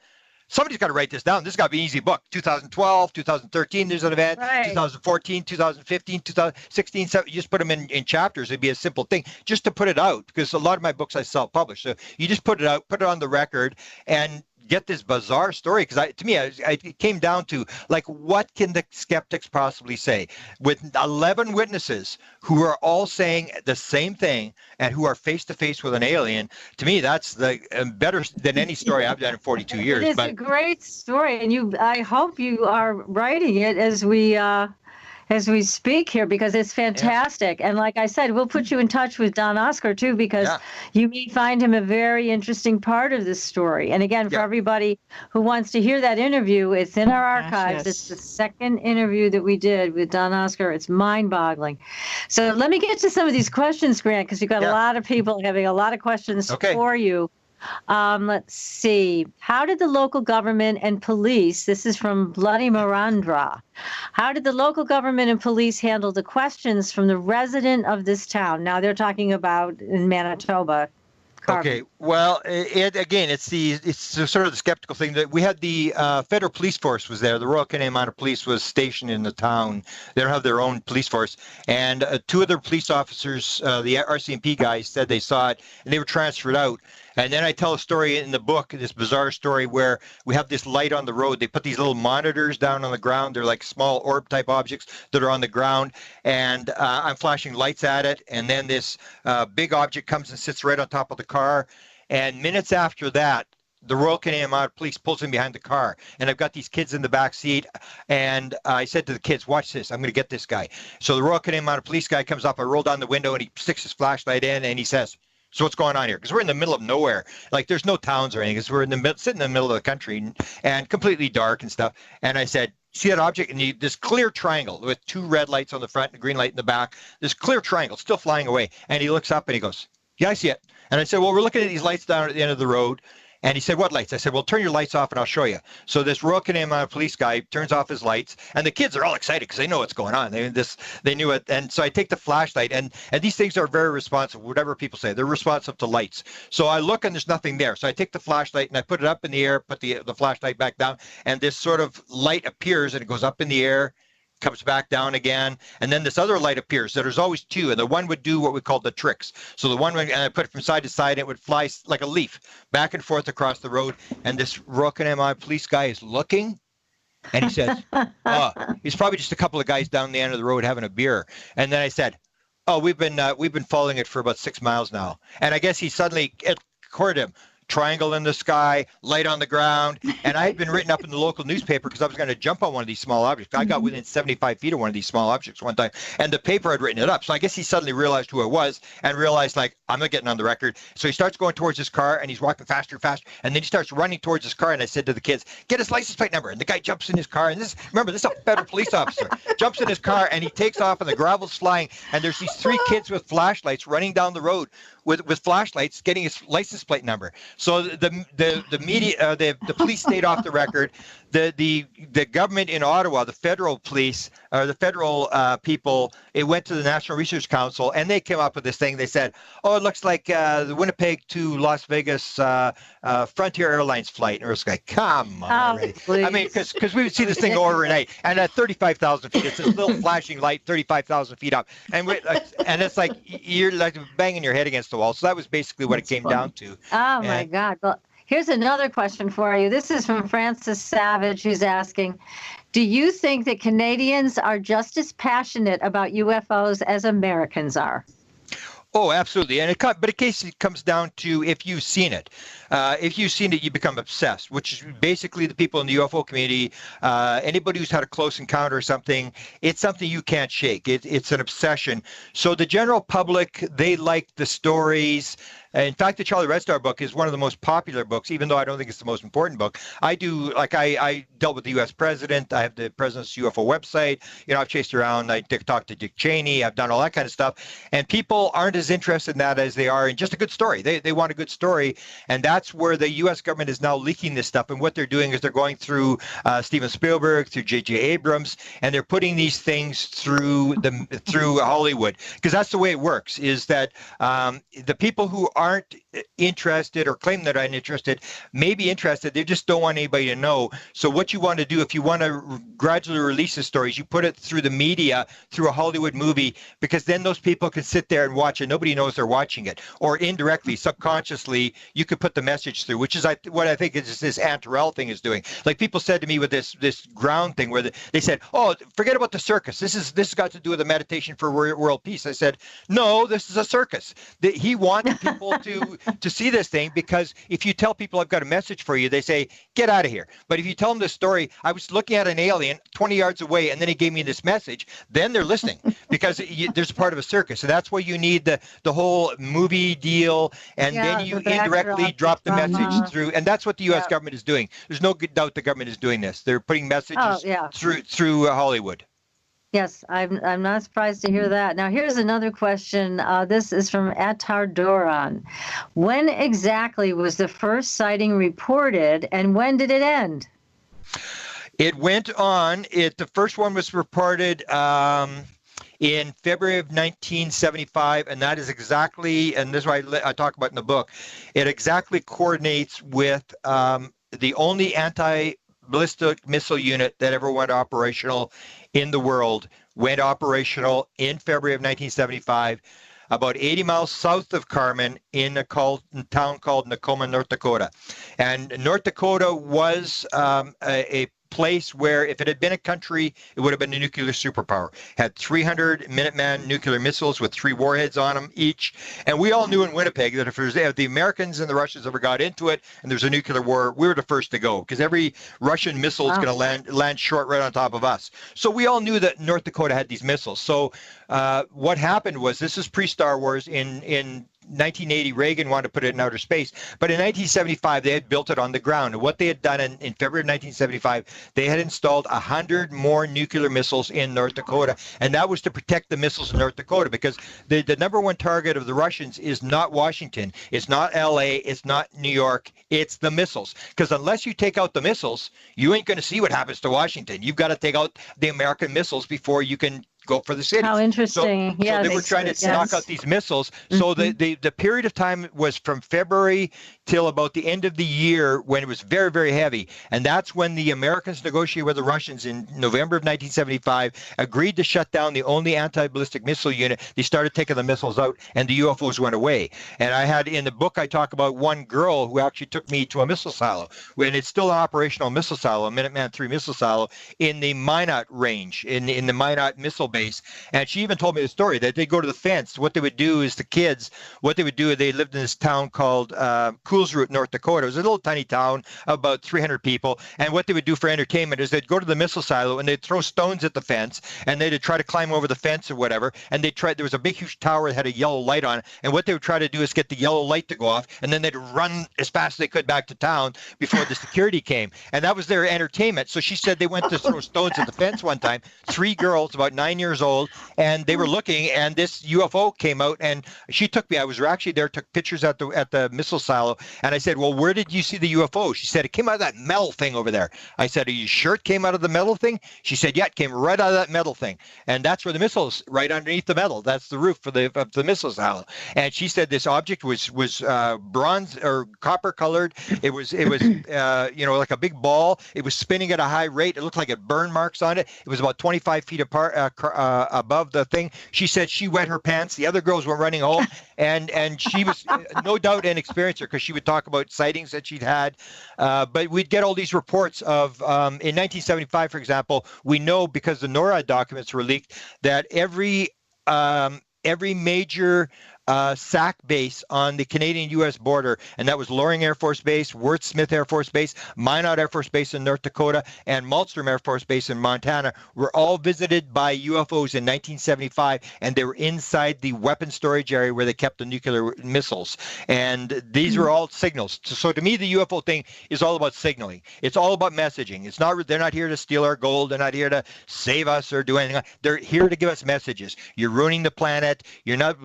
somebody's got to write this down. This has got to be an easy book. 2012, 2013, there's an event. Right. 2014, 2015, 2016, you just put them in chapters. It'd be a simple thing just to put it out, because a lot of my books I self-publish. So you just put it out, put it on the record, and get this bizarre story, because to me, it came down to, like, what can the skeptics possibly say? With 11 witnesses who are all saying the same thing and who are face-to-face with an alien, to me, that's the better than any story I've done in 42 years. It's a great story, and I hope you are writing it as we speak here, because it's fantastic. Yes. And like I said, we'll put you in touch with Don Oscar too, because you may find him a very interesting part of this story. And again, for everybody who wants to hear that interview, it's in our archives. Yes. It's the second interview that we did with Don Oscar. It's mind-boggling. So let me get to some of these questions, Grant, because you've got a lot of people having a lot of questions for you. Let's see. How did the local government and police, this is from Bloody Marandra, how did the local government and police handle the questions from the resident of this town? Now they're talking about in Manitoba. Okay, well, it's sort of the skeptical thing that we had. The federal police force was there. The Royal Canadian Mounted Police was stationed in the town. They don't have their own police force. And two of their police officers, the RCMP guys, said they saw it, and they were transferred out. And then I tell a story in the book, this bizarre story where we have this light on the road. They put these little monitors down on the ground. They're like small orb type objects that are on the ground. And I'm flashing lights at it. And then this big object comes and sits right on top of the car. And minutes after that, the Royal Canadian Mounted Police pulls in behind the car. And I've got these kids in the back seat. And I said to the kids, watch this. I'm going to get this guy. So the Royal Canadian Mounted Police guy comes up. I roll down the window and he sticks his flashlight in and he says, so what's going on here? Because we're in the middle of nowhere. Like, there's no towns or anything. Because we're sitting in the middle of the country and completely dark and stuff. And I said, see that object? And this clear triangle with two red lights on the front and a green light in the back. This clear triangle still flying away. And he looks up and he goes, yeah, I see it. And I said, well, we're looking at these lights down at the end of the road. And he said, what lights? I said, well, turn your lights off and I'll show you. So this Royal Canadian Mounted Police guy turns off his lights, and the kids are all excited because they know what's going on. They knew it. And so I take the flashlight, and these things are very responsive, whatever people say. They're responsive to lights. So I look and there's nothing there. So I take the flashlight and I put it up in the air, put the flashlight back down, and this sort of light appears and it goes up in the air, comes back down again, and then this other light appears. So there's always two, and the one would do what we call the tricks. So the one, and I put it from side to side, and it would fly like a leaf back and forth across the road. And this Royal Canadian Mounted Police guy is looking, and he says, he's probably just a couple of guys down the end of the road having a beer. And then I said, oh, we've been following it for about 6 miles now. And I guess he suddenly, it occurred to him, triangle in the sky, light on the ground. And I had been written up in the local newspaper because I was going to jump on one of these small objects. I got within 75 feet of one of these small objects one time, and the paper had written it up. So I guess he suddenly realized who it was and realized, like, I'm not getting on the record. So he starts going towards his car, and he's walking faster and faster. And then he starts running towards his car. And I said to the kids, get his license plate number. And the guy jumps in his car. And this is a federal police officer. Jumps in his car, and he takes off, and the gravel's flying. And there's these three kids with flashlights running down the road with flashlights, getting his license plate number. So the media, the police stayed off the record. The government in Ottawa, the federal police, or the federal people, it went to the National Research Council, and they came up with this thing. They said, oh, it looks like the Winnipeg to Las Vegas Frontier Airlines flight. And it was like, come on. I mean, because we would see this thing go overnight, and at 35,000 feet, it's a little flashing light, 35,000 feet up. And it's like you're like banging your head against the wall. So that was basically what it came down to. Oh, my God. Well, here's another question for you. This is from Francis Savage, who's asking, do you think that Canadians are just as passionate about UFOs as Americans are? Oh, absolutely. But in case it comes down to if you've seen it. If you've seen it, you become obsessed, which is basically the people in the UFO community, anybody who's had a close encounter or something, it's something you can't shake. It's an obsession. So the general public, they like the stories. In fact, the Charlie Red Star book is one of the most popular books, even though I don't think it's the most important book. I dealt with the U.S. president. I have the president's UFO website. I've chased around. I talked to Dick Cheney. I've done all that kind of stuff. And people aren't as interested in that as they are in just a good story. They want a good story. And that's where the U.S. government is now leaking this stuff. And what they're doing is they're going through Steven Spielberg, through J.J. Abrams, and they're putting these things through Hollywood. Because that's the way it works, is that the people who aren't interested or claim that aren't interested may be interested. They just don't want anybody to know. So what you want to do, if you want to gradually release the stories, you put it through the media, through a Hollywood movie, because then those people can sit there and watch it. Nobody knows they're watching it. Or indirectly, subconsciously, you could put the message through, which is what I think is this Aunt Terrell thing is doing. Like people said to me with this ground thing, where they said, "Oh, forget about the circus. This has got to do with the meditation for world peace." I said, "No, this is a circus." He wants people to see this thing, because if you tell people I've got a message for you, they say, "Get out of here." But if you tell them the story, I was looking at an alien 20 yards away, and then he gave me this message, then they're listening, because there's a part of a circus. So that's why you need the whole movie deal, and then you indirectly drop the message through. And that's what the U.S. government is doing. There's no doubt the government is doing this. They're putting messages through Hollywood. Yes, I'm not surprised to hear that. Now, here's another question. This is from Attar Doran. When exactly was the first sighting reported, and when did it end? It went on. The first one was reported in February of 1975, and that is exactly, and this is what I talk about in the book, it exactly coordinates with the only anti-ballistic missile unit that ever went operational in the world, went operational in February of 1975, about 80 miles south of Carmen in a town called Nakoma, North Dakota. And North Dakota was a place where, if it had been a country, it would have been a nuclear superpower. Had 300 Minuteman nuclear missiles with 3 warheads on them each. And we all knew in Winnipeg that if the Americans and the Russians ever got into it and there's a nuclear war, we were the first to go, because every Russian missile is going to land short right on top of us. So we all knew that North Dakota had these missiles. So what happened was, this is pre-Star Wars. In 1980, Reagan wanted to put it in outer space, but in 1975 they had built it on the ground. And what they had done in February of 1975, they had installed 100 more nuclear missiles in North Dakota, and that was to protect the missiles in North Dakota, because the number one target of the Russians is not Washington, it's not LA, it's not New York, it's the missiles. Because unless you take out the missiles, you ain't going to see what happens to Washington. You've got to take out the American missiles before you can go for the city. How interesting. So they were trying to knock out these missiles. So the period of time was from February till about the end of the year, when it was very, very heavy. And that's when the Americans negotiated with the Russians in November of 1975, agreed to shut down the only anti-ballistic missile unit. They started taking the missiles out, and the UFOs went away. And I had, in the book, I talk about one girl who actually took me to a missile silo, when it's still an operational missile silo, a Minuteman III missile silo, in the Minot range, in the Minot missile base. And she even told me the story that they go to the fence. What they would do is, the kids, what they would do, they lived in this town called Coolsroot, North Dakota. It was a little tiny town, about 300 people. And what they would do for entertainment is they'd go to the missile silo and they'd throw stones at the fence, and they'd try to climb over the fence or whatever. And there was a big, huge tower that had a yellow light on it. And what they would try to do is get the yellow light to go off, and then they'd run as fast as they could back to town before the security came. And that was their entertainment. So she said they went to throw stones at the fence one time, 3 girls about 9 years old, and they were looking, and this UFO came out, and she took me. I was actually there, took pictures at the missile silo, and I said, "Well, where did you see the UFO?" She said, "It came out of that metal thing over there." I said, "Are you sure it came out of the metal thing?" She said, "Yeah, it came right out of that metal thing." And that's where the missiles, right underneath the metal. That's the roof of the missile silo. And she said this object was bronze or copper colored. It was like a big ball. It was spinning at a high rate. It looked like it burned marks on it. It was about 25 feet apart above the thing. She said she wet her pants. The other girls were running home, and she was no doubt an experiencer, because she would talk about sightings that she'd had. But we'd get all these reports of, in 1975, for example, we know, because the NORAD documents were leaked, that every major SAC base on the Canadian-U.S. border, and that was Loring Air Force Base, Worth Smith Air Force Base, Minot Air Force Base in North Dakota, and Malmstrom Air Force Base in Montana, were all visited by UFOs in 1975, and they were inside the weapon storage area where they kept the nuclear missiles. And these were all signals. So to me, the UFO thing is all about signaling. It's all about messaging. It's not, they're not here to steal our gold. They're not here to save us or do anything. They're here to give us messages. You're ruining the planet. You're not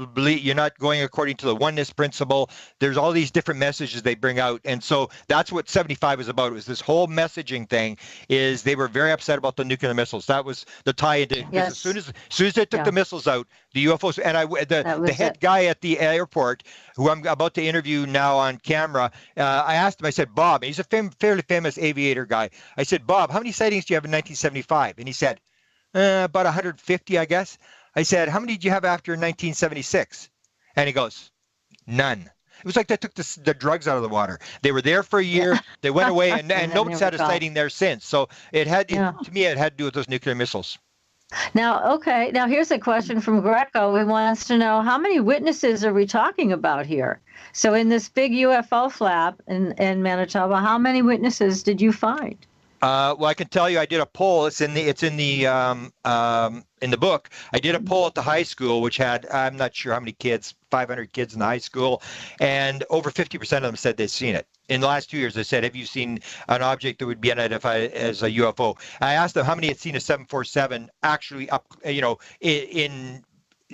not going according to the oneness principle. There's all these different messages they bring out. And so that's what 75 was about. It was this whole messaging thing. Is they were very upset about the nuclear missiles. That was the tie-in. Yes. As soon as they took the missiles out, the UFOs, and the head guy at the airport, who I'm about to interview now on camera, I asked him, I said, Bob, and he's a fairly famous aviator guy. I said, Bob, how many sightings do you have in 1975? And he said, about 150, I guess. I said, how many did you have after 1976? And he goes, none. It was like they took the drugs out of the water. They were there for a year. They went away, and nobody's had a sighting there since. So to me, it had to do with those nuclear missiles. Now, okay. Now, here's a question from Greco. He wants to know, how many witnesses are we talking about here? So in this big UFO flap in Manitoba, how many witnesses did you find? Well, I can tell you, I did a poll. It's in the book. I did a poll at the high school, which had, I'm not sure how many kids, 500 kids in the high school, and over 50% of them said they'd seen it. In the last 2 years, they said, have you seen an object that would be unidentified as a UFO? I asked them how many had seen a 747 actually up, in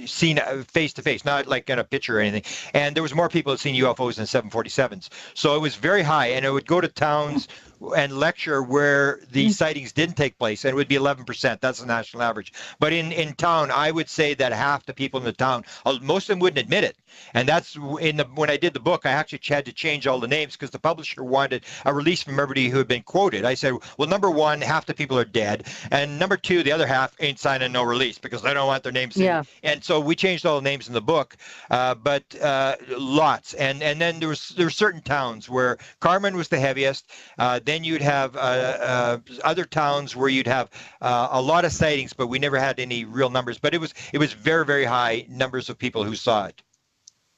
seen face to face, not like in a picture or anything. And there was more people that seen UFOs than 747s. So it was very high, and it would go to towns and lecture where the sightings didn't take place, and it would be 11%. That's the national average. But in town, I would say that half the people in the town, most of them wouldn't admit it. And that's when I did the book, I actually had to change all the names because the publisher wanted a release from everybody who had been quoted. I said, well, number one, half the people are dead, and number two, the other half ain't signing no release because they don't want their names. Yeah. And so we changed all the names in the book, but lots. And then there were certain towns where Carmen was the heaviest. Then you'd have other towns where you'd have a lot of sightings, but we never had any real numbers. But it was very, very high numbers of people who saw it.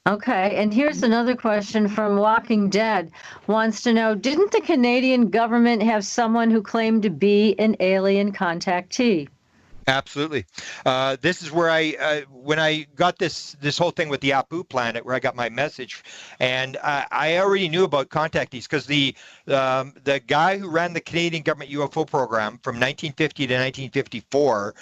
Okay, and here's another question from Walking Dead. Wants to know, didn't the Canadian government have someone who claimed to be an alien contactee? Absolutely. This is where when I got this whole thing with the Apu planet, where I got my message, and I already knew about contactees because the guy who ran the Canadian government UFO program from 1950 to 1954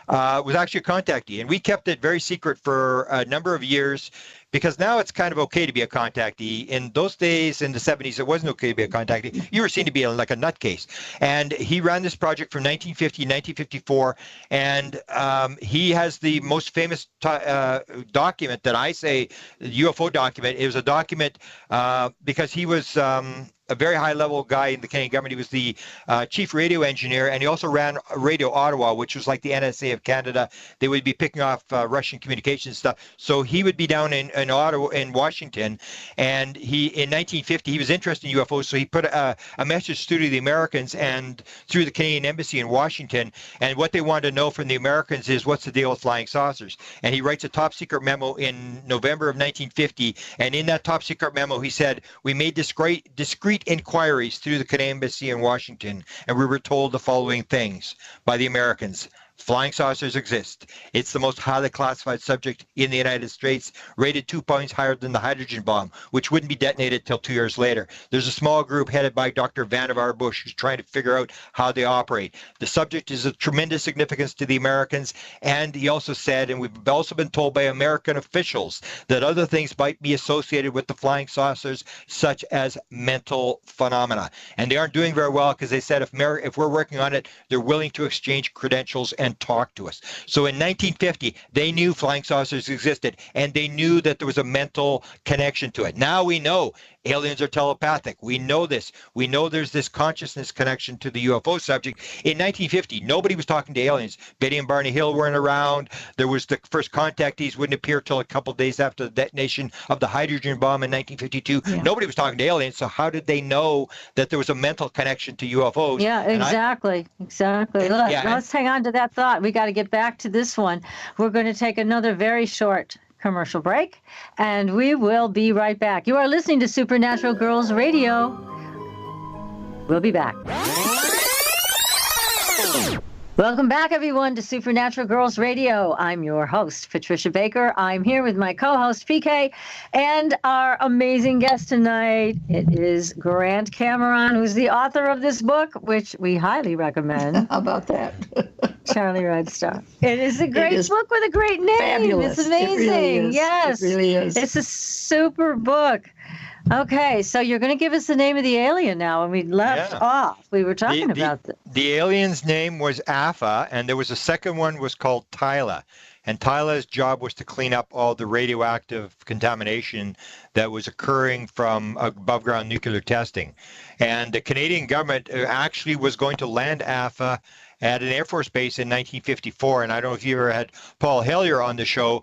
was actually a contactee, and we kept it very secret for a number of years. Because now it's kind of okay to be a contactee. In those days, in the 70s, it wasn't okay to be a contactee. You were seen to be like a nutcase. And he ran this project from 1950 to 1954, and he has the most famous document that I say, UFO document. It was a document because he was a very high-level guy in the Canadian government. He was the chief radio engineer, and he also ran Radio Ottawa, which was like the NSA of Canada. They would be picking off Russian communications stuff. So he would be down in Ottawa, in Washington, and in 1950, he was interested in UFOs, so he put a message through to the Americans and through the Canadian Embassy in Washington, and what they wanted to know from the Americans is, what's the deal with flying saucers? And he writes a top-secret memo in November of 1950, and in that top-secret memo, he said, we made discreet inquiries through the Canadian Embassy in Washington, and we were told the following things by the Americans. Flying saucers exist. It's the most highly classified subject in the United States, rated 2 points higher than the hydrogen bomb, which wouldn't be detonated till 2 years later. There's a small group headed by Dr. Vannevar Bush who's trying to figure out how they operate. The subject is of tremendous significance to the Americans, and he also said, and we've also been told by American officials, that other things might be associated with the flying saucers, such as mental phenomena. And they aren't doing very well because they said if we're working on it, they're willing to exchange credentials and talk to us. So in 1950, they knew flying saucers existed, and they knew that there was a mental connection to it. Now we know aliens are telepathic. We know this. We know there's this consciousness connection to the UFO subject. In 1950, nobody was talking to aliens. Betty and Barney Hill weren't around. There was the first contactees wouldn't appear till a couple of days after the detonation of the hydrogen bomb in 1952. Yeah. Nobody was talking to aliens, so how did they know that there was a mental connection to UFOs? Yeah, exactly. Let's hang on to that thought. We got to get back to this one. We're going to take another very short commercial break, and we will be right back. You are listening to Supernatural Girls Radio. We'll be back. Welcome back, everyone, to Supernatural Girls Radio. I'm your host, Patricia Baker. I'm here with my co-host, PK, and our amazing guest tonight. It is Grant Cameron, who's the author of this book, which we highly recommend. How about that? Charlie Red Star. It is a great is book with a great name. fabulous. It's amazing. It really is. Yes. It really is. It's a super book. Okay, so you're going to give us the name of the alien now. When we left off, we were talking about this. The alien's name was Alpha, and there was a second one was called Tyla. And Tyla's job was to clean up all the radioactive contamination that was occurring from above ground nuclear testing. And the Canadian government actually was going to land Alpha at an Air Force base in 1954. And I don't know if you ever had Paul Hellyer on the show.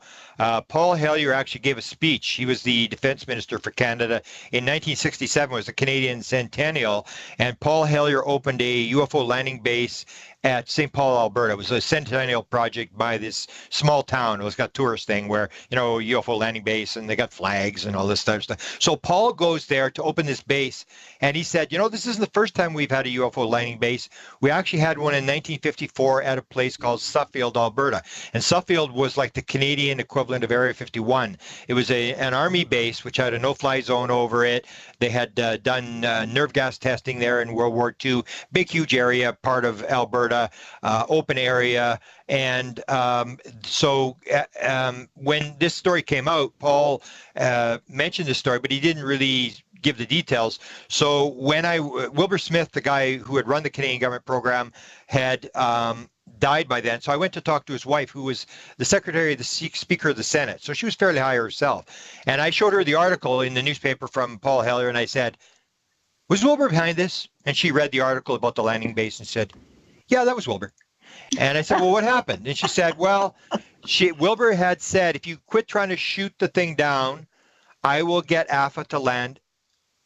Paul Hellyer actually gave a speech. He was the defense minister for Canada. In 1967 was the Canadian centennial. And Paul Hellyer opened a UFO landing base at St. Paul, Alberta. It was a centennial project by this small town. It was got a tourist thing where, UFO landing base, and they got flags and all this type of stuff. So Paul goes there to open this base, and he said, this isn't the first time we've had a UFO landing base. We actually had one in 1954 at a place called Suffield, Alberta. And Suffield was like the Canadian equivalent of Area 51. It was an army base which had a no-fly zone over it. They had done nerve gas testing there in World War II. Big, huge area, part of Alberta. Open area. And so when this story came out, Paul mentioned this story, but he didn't really give the details. So when Wilbur Smith, the guy who had run the Canadian government program, had died by then. So I went to talk to his wife, who was the secretary of the Speaker of the Senate. So she was fairly high herself. And I showed her the article in the newspaper from Paul Hellyer, and I said, was Wilbur behind this? And she read the article about the landing base and said, yeah, that was Wilbur. And I said, well, what happened? And she said, well, Wilbur had said, if you quit trying to shoot the thing down, I will get Alpha to land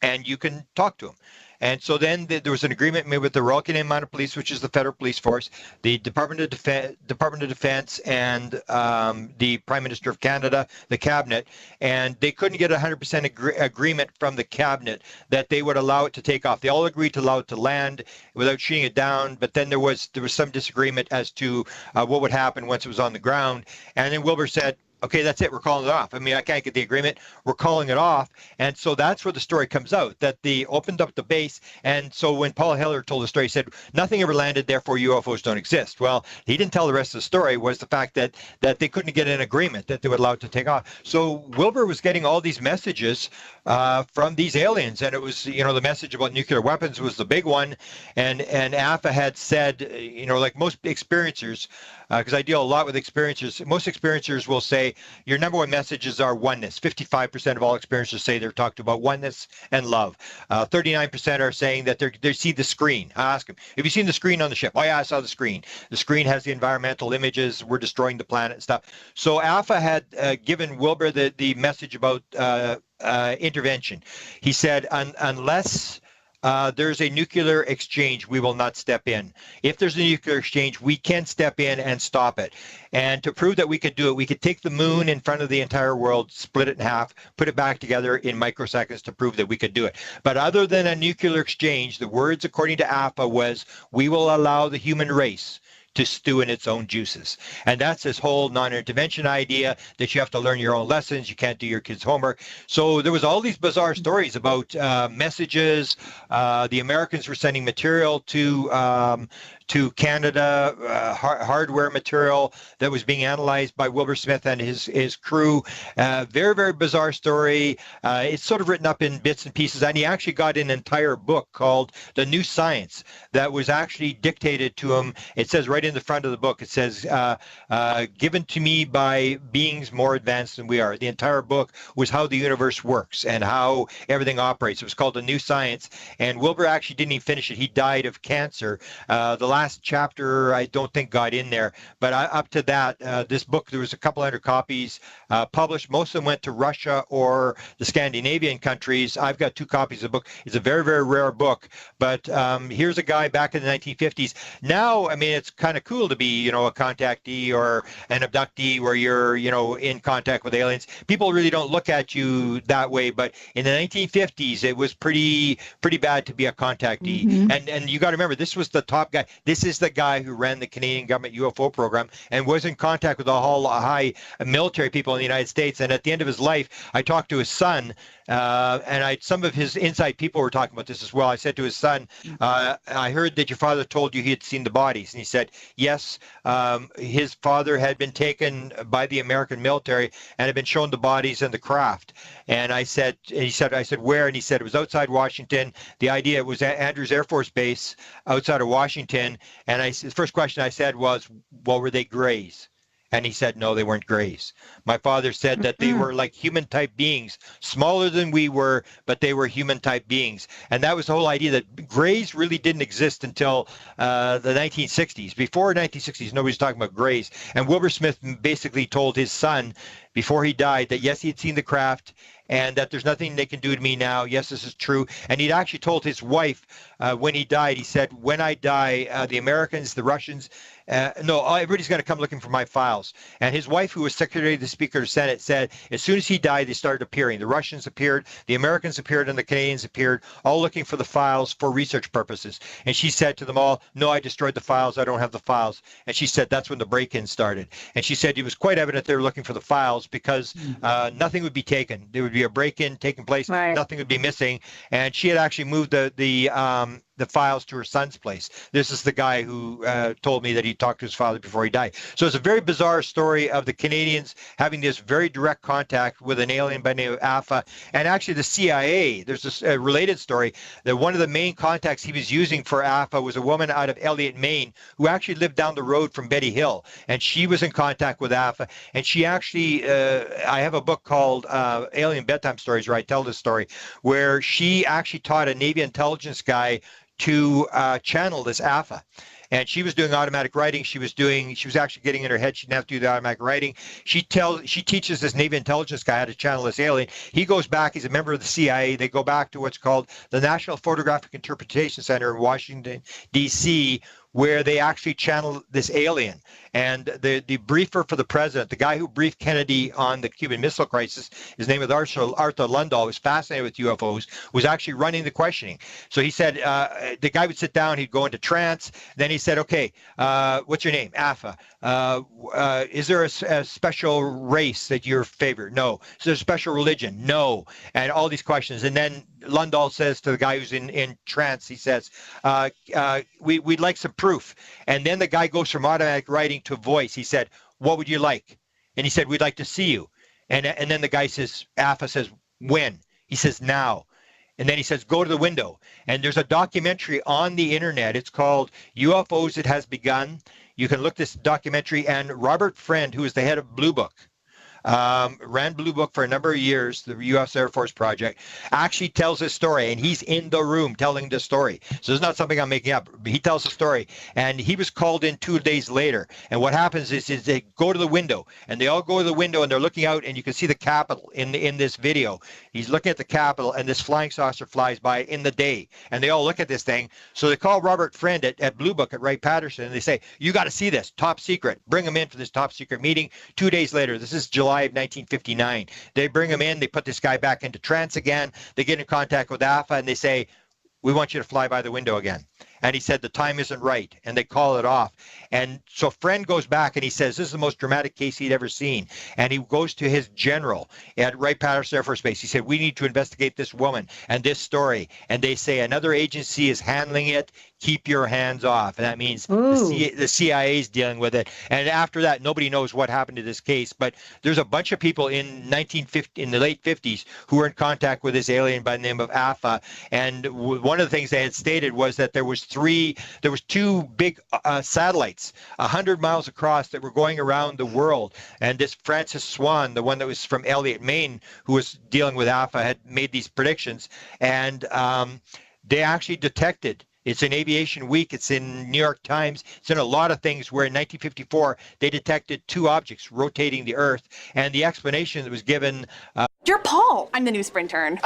and you can talk to him. And so then there was an agreement made with the Royal Canadian Mounted Police, which is the federal police force, the Department of Defense, and the Prime Minister of Canada, the cabinet, and they couldn't get 100% agreement from the cabinet that they would allow it to take off. They all agreed to allow it to land without shooting it down, but then there was some disagreement as to what would happen once it was on the ground. And then Wilbur said, okay, that's it. We're calling it off. I mean, I can't get the agreement. We're calling it off. And so that's where the story comes out, that they opened up the base. And so when Paul Hellyer told the story, he said, nothing ever landed, therefore UFOs don't exist. Well, he didn't tell the rest of the story, was the fact that they couldn't get an agreement that they would allow it to take off. So Wilbur was getting all these messages from these aliens. And it was, the message about nuclear weapons was the big one. And Alpha had said, like most experiencers, because I deal a lot with experiencers, most experiencers will say your number one messages are oneness. 55% of all experiencers say they're talked about oneness and love. 39% are saying that they see the screen. I ask them, have you seen the screen on the ship? Oh yeah, I saw the screen. The screen has the environmental images. We're destroying the planet and stuff. So Alpha had given Wilbur the message about intervention. He said, unless there's a nuclear exchange, we will not step in. If there's a nuclear exchange, we can step in and stop it. And to prove that we could do it, we could take the moon in front of the entire world, split it in half, put it back together in microseconds to prove that we could do it. But other than a nuclear exchange, the words, according to Alpha, was, we will allow the human race to stew in its own juices. And that's this whole non-intervention idea that you have to learn your own lessons. You can't do your kids' homework. So there was all these bizarre stories about messages. The Americans were sending material to Canada, hardware material that was being analyzed by Wilbur Smith and his crew. Very, very bizarre story. It's sort of written up in bits and pieces, and he actually got an entire book called The New Science that was actually dictated to him. It says right in the front of the book, it says, given to me by beings more advanced than we are. The entire book was how the universe works and how everything operates. It was called The New Science, and Wilbur actually didn't even finish it. He died of cancer. The last chapter I don't think got in there, but up to that, this book, there was a couple hundred copies published. Most of them went to Russia or the Scandinavian countries. I've got 2 copies of the book. It's a very, very rare book, but here's a guy back in the 1950s. Now, I mean, it's kind of cool to be, a contactee or an abductee where you're, in contact with aliens. People really don't look at you that way, but in the 1950s, it was pretty bad to be a contactee. Mm-hmm. And you got to remember, this was the top guy. this is the guy who ran the Canadian government UFO program and was in contact with the whole high military people in the United States. And at the end of his life, I talked to his son, and some of his inside people were talking about this as well. I said to his son, I heard that your father told you he had seen the bodies. And he said, yes, his father had been taken by the American military and had been shown the bodies and the craft. And I said, where? And he said, it was outside Washington. The idea, it was at Andrews Air Force Base outside of Washington. And the first question I said was, well, were they Greys? And he said, no, they weren't Greys. My father said that they were like human-type beings, smaller than we were, but they were human-type beings. And that was the whole idea that Greys really didn't exist until the 1960s. Before 1960s, nobody's talking about Greys. And Wilbur Smith basically told his son before he died that, yes, he had seen the craft, and that there's nothing they can do to me now. Yes, this is true. And he'd actually told his wife when he died, he said, when I die, the Americans, the Russians, everybody's going to come looking for my files. And his wife, who was Secretary of the Speaker of the Senate, said as soon as he died, they started appearing. The Russians appeared, the Americans appeared, and the Canadians appeared, all looking for the files for research purposes. And she said to them all, no, I destroyed the files. I don't have the files. And she said that's when the break-in started. And she said it was quite evident they were looking for the files because nothing would be taken. There would be a break-in taking place. Right. Nothing would be missing. And she had actually moved the files to her son's place. This is the guy who told me that he talked to his father before he died. So it's a very bizarre story of the Canadians having this very direct contact with an alien by the name of Alpha. And actually the CIA, there's this related story that one of the main contacts he was using for Alpha was a woman out of Elliott, Maine, who actually lived down the road from Betty Hill. And she was in contact with Alpha. And she actually, I have a book called Alien Bedtime Stories where I tell this story, where she actually taught a Navy intelligence guy to channel this Alpha. And she was doing automatic writing. She was actually getting in her head. She didn't have to do the automatic writing. She teaches this Navy intelligence guy how to channel this alien. He goes back. He's a member of the CIA. They go back to what's called the National Photographic Interpretation Center in Washington, D.C., where they actually channel this alien. And the briefer for the president, the guy who briefed Kennedy on the Cuban Missile Crisis, his name is Arthur Lundahl, was fascinated with UFOs, was actually running the questioning. So he said, the guy would sit down, he'd go into trance. Then he said, okay, what's your name? Alpha. Is there a special race that you're favored? No. Is there a special religion? No. And all these questions. And then Lundahl says to the guy who's in trance, he says, we'd like some proof. And then the guy goes from automatic writing to voice. He said, what would you like? And he said, we'd like to see you. And then the guy says, Alpha says, when? He says, now. And then he says, go to the window. And there's a documentary on the internet. It's called UFOs It Has Begun. You can look this documentary. And Robert Friend, who is the head of Blue Book, ran Blue Book for a number of years, the U.S. Air Force project, actually tells his story, and he's in the room telling the story. So it's not something I'm making up. He tells the story, and he was called in 2 days later. And what happens is they go to the window, and they all go to the window, and they're looking out, and you can see the Capitol in this video. He's looking at the Capitol, and this flying saucer flies by in the day, and they all look at this thing. So they call Robert Friend at Blue Book at Wright-Patterson, and they say, you got to see this, top secret. Bring him in for this top secret meeting. 2 days later, this is July of 1959. They bring him in, they put this guy back into trance again, they get in contact with Alpha, and they say, we want you to fly by the window again. And he said, the time isn't right, and they call it off. And so Friend goes back and he says, this is the most dramatic case he'd ever seen. And he goes to his general at Wright-Patterson Air Force Base. He said, we need to investigate this woman and this story. And they say, another agency is handling it. Keep your hands off. And that means the CIA is dealing with it. And after that, nobody knows what happened to this case. But there's a bunch of people in the late 50s who were in contact with this alien by the name of Alpha. And one of the things they had stated was that there was two big satellites 100 miles across that were going around the world. And this Francis Swan, the one that was from Elliott, Maine, who was dealing with Alpha, had made these predictions. And they actually detected. It's in Aviation Week. It's in New York Times. It's in a lot of things where in 1954, they detected two objects rotating the Earth. And the explanation that was given... You're Paul. I'm the new sprint intern.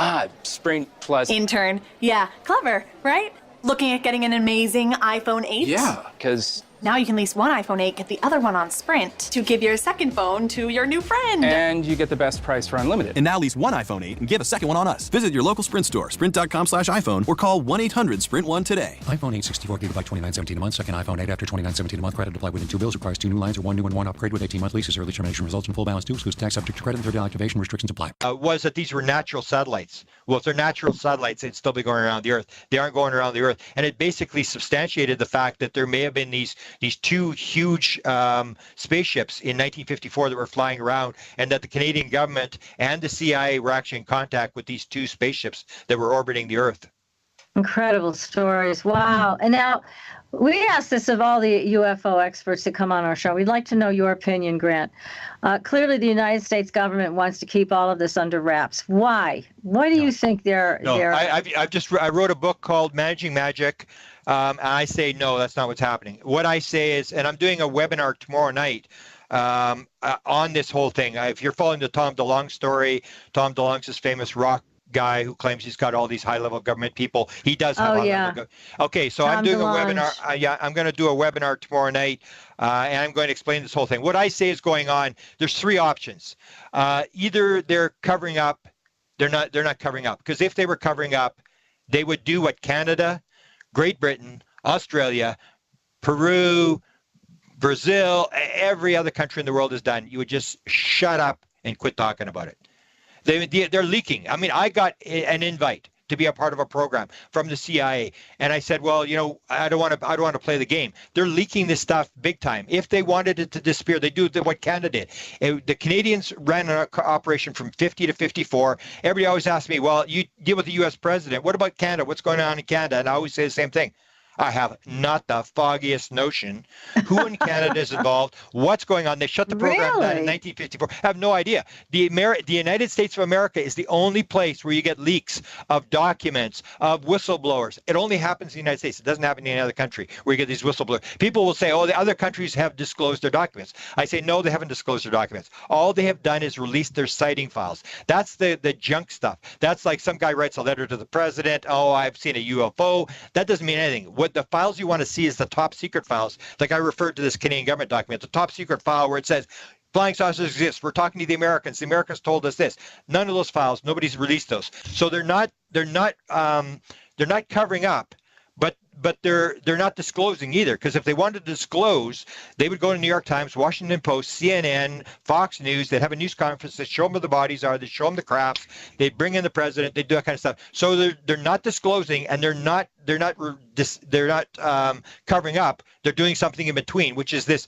Sprint plus... Intern. Yeah, clever, right? Looking at getting an amazing iPhone 8? Yeah, because Now you can lease one iPhone 8, get the other one on Sprint to give your second phone to your new friend. And you get the best price for unlimited. And now lease one iPhone 8 and get a second one on us. Visit your local Sprint store, sprint.com/iPhone, or call 1-800-SPRINT1 today. iPhone 8 64GB $29.17 a month. Second iPhone 8 after $29.17 a month. Credit applied within 2 bills. Requires 2 new lines or 1 new and 1 upgrade with 18-month leases. Early termination results in full balance due. Excludes tax subject to credit and third activation restrictions apply. Was that these were natural satellites. Well, if they're natural satellites, they'd still be going around the Earth. They aren't going around the Earth. And it basically substantiated the fact that there may have been these two huge spaceships in 1954 that were flying around, and that the Canadian government and the CIA were actually in contact with these two spaceships that were orbiting the Earth. Incredible stories. Wow. And now we asked this of all the UFO experts to come on our show. We'd like to know your opinion, Grant. Clearly, the United States government wants to keep all of this under wraps. Why? Why do you think they're... I wrote a book called Managing Magic, and I say, no, that's not what's happening. What I say is, and I'm doing a webinar tomorrow night on this whole thing. If you're following the Tom DeLonge story, Tom DeLonge's this famous rock guy who claims he's got all these high-level government people. He does have high-level Okay, so I'm doing a webinar. I'm going to do a webinar tomorrow night, and I'm going to explain this whole thing. What I say is going on, there's three options. Either they're covering up, they're not covering up, because if they were covering up, they would do what Canada, Great Britain, Australia, Peru, Brazil, every other country in the world has done. You would just shut up and quit talking about it. They're leaking. I mean, I got an invite to be a part of a program from the CIA, and I said, well, I don't want to play the game. They're leaking this stuff big time. If they wanted it to disappear, they do what Canada did. The Canadians ran an operation from 50 to 54. Everybody always asks me, well, you deal with the U.S. president. What about Canada? What's going on in Canada? And I always say the same thing. I have not the foggiest notion who in Canada is involved, what's going on. They shut the program down in 1954. I have no idea. The United States of America is the only place where you get leaks of documents, of whistleblowers. It only happens in the United States. It doesn't happen in any other country where you get these whistleblowers. People will say, oh, the other countries have disclosed their documents. I say, no, they haven't disclosed their documents. All they have done is release their sighting files. That's the junk stuff. That's like some guy writes a letter to the president. Oh, I've seen a UFO. That doesn't mean anything. What the files you want to see is the top secret files. Like I referred to this Canadian government document, the top secret file where it says flying saucers exist. We're talking to the Americans. The Americans told us this. None of those files. Nobody's released those. So they're not covering up, but they're not disclosing either. Because if they wanted to disclose, they would go to New York Times, Washington Post, CNN, Fox News. They'd have a news conference. They'd show them where the bodies are. They'd show them the crafts. They'd bring in the president. They'd do that kind of stuff. So they're not disclosing, and they're not covering up. They're doing something in between, which is this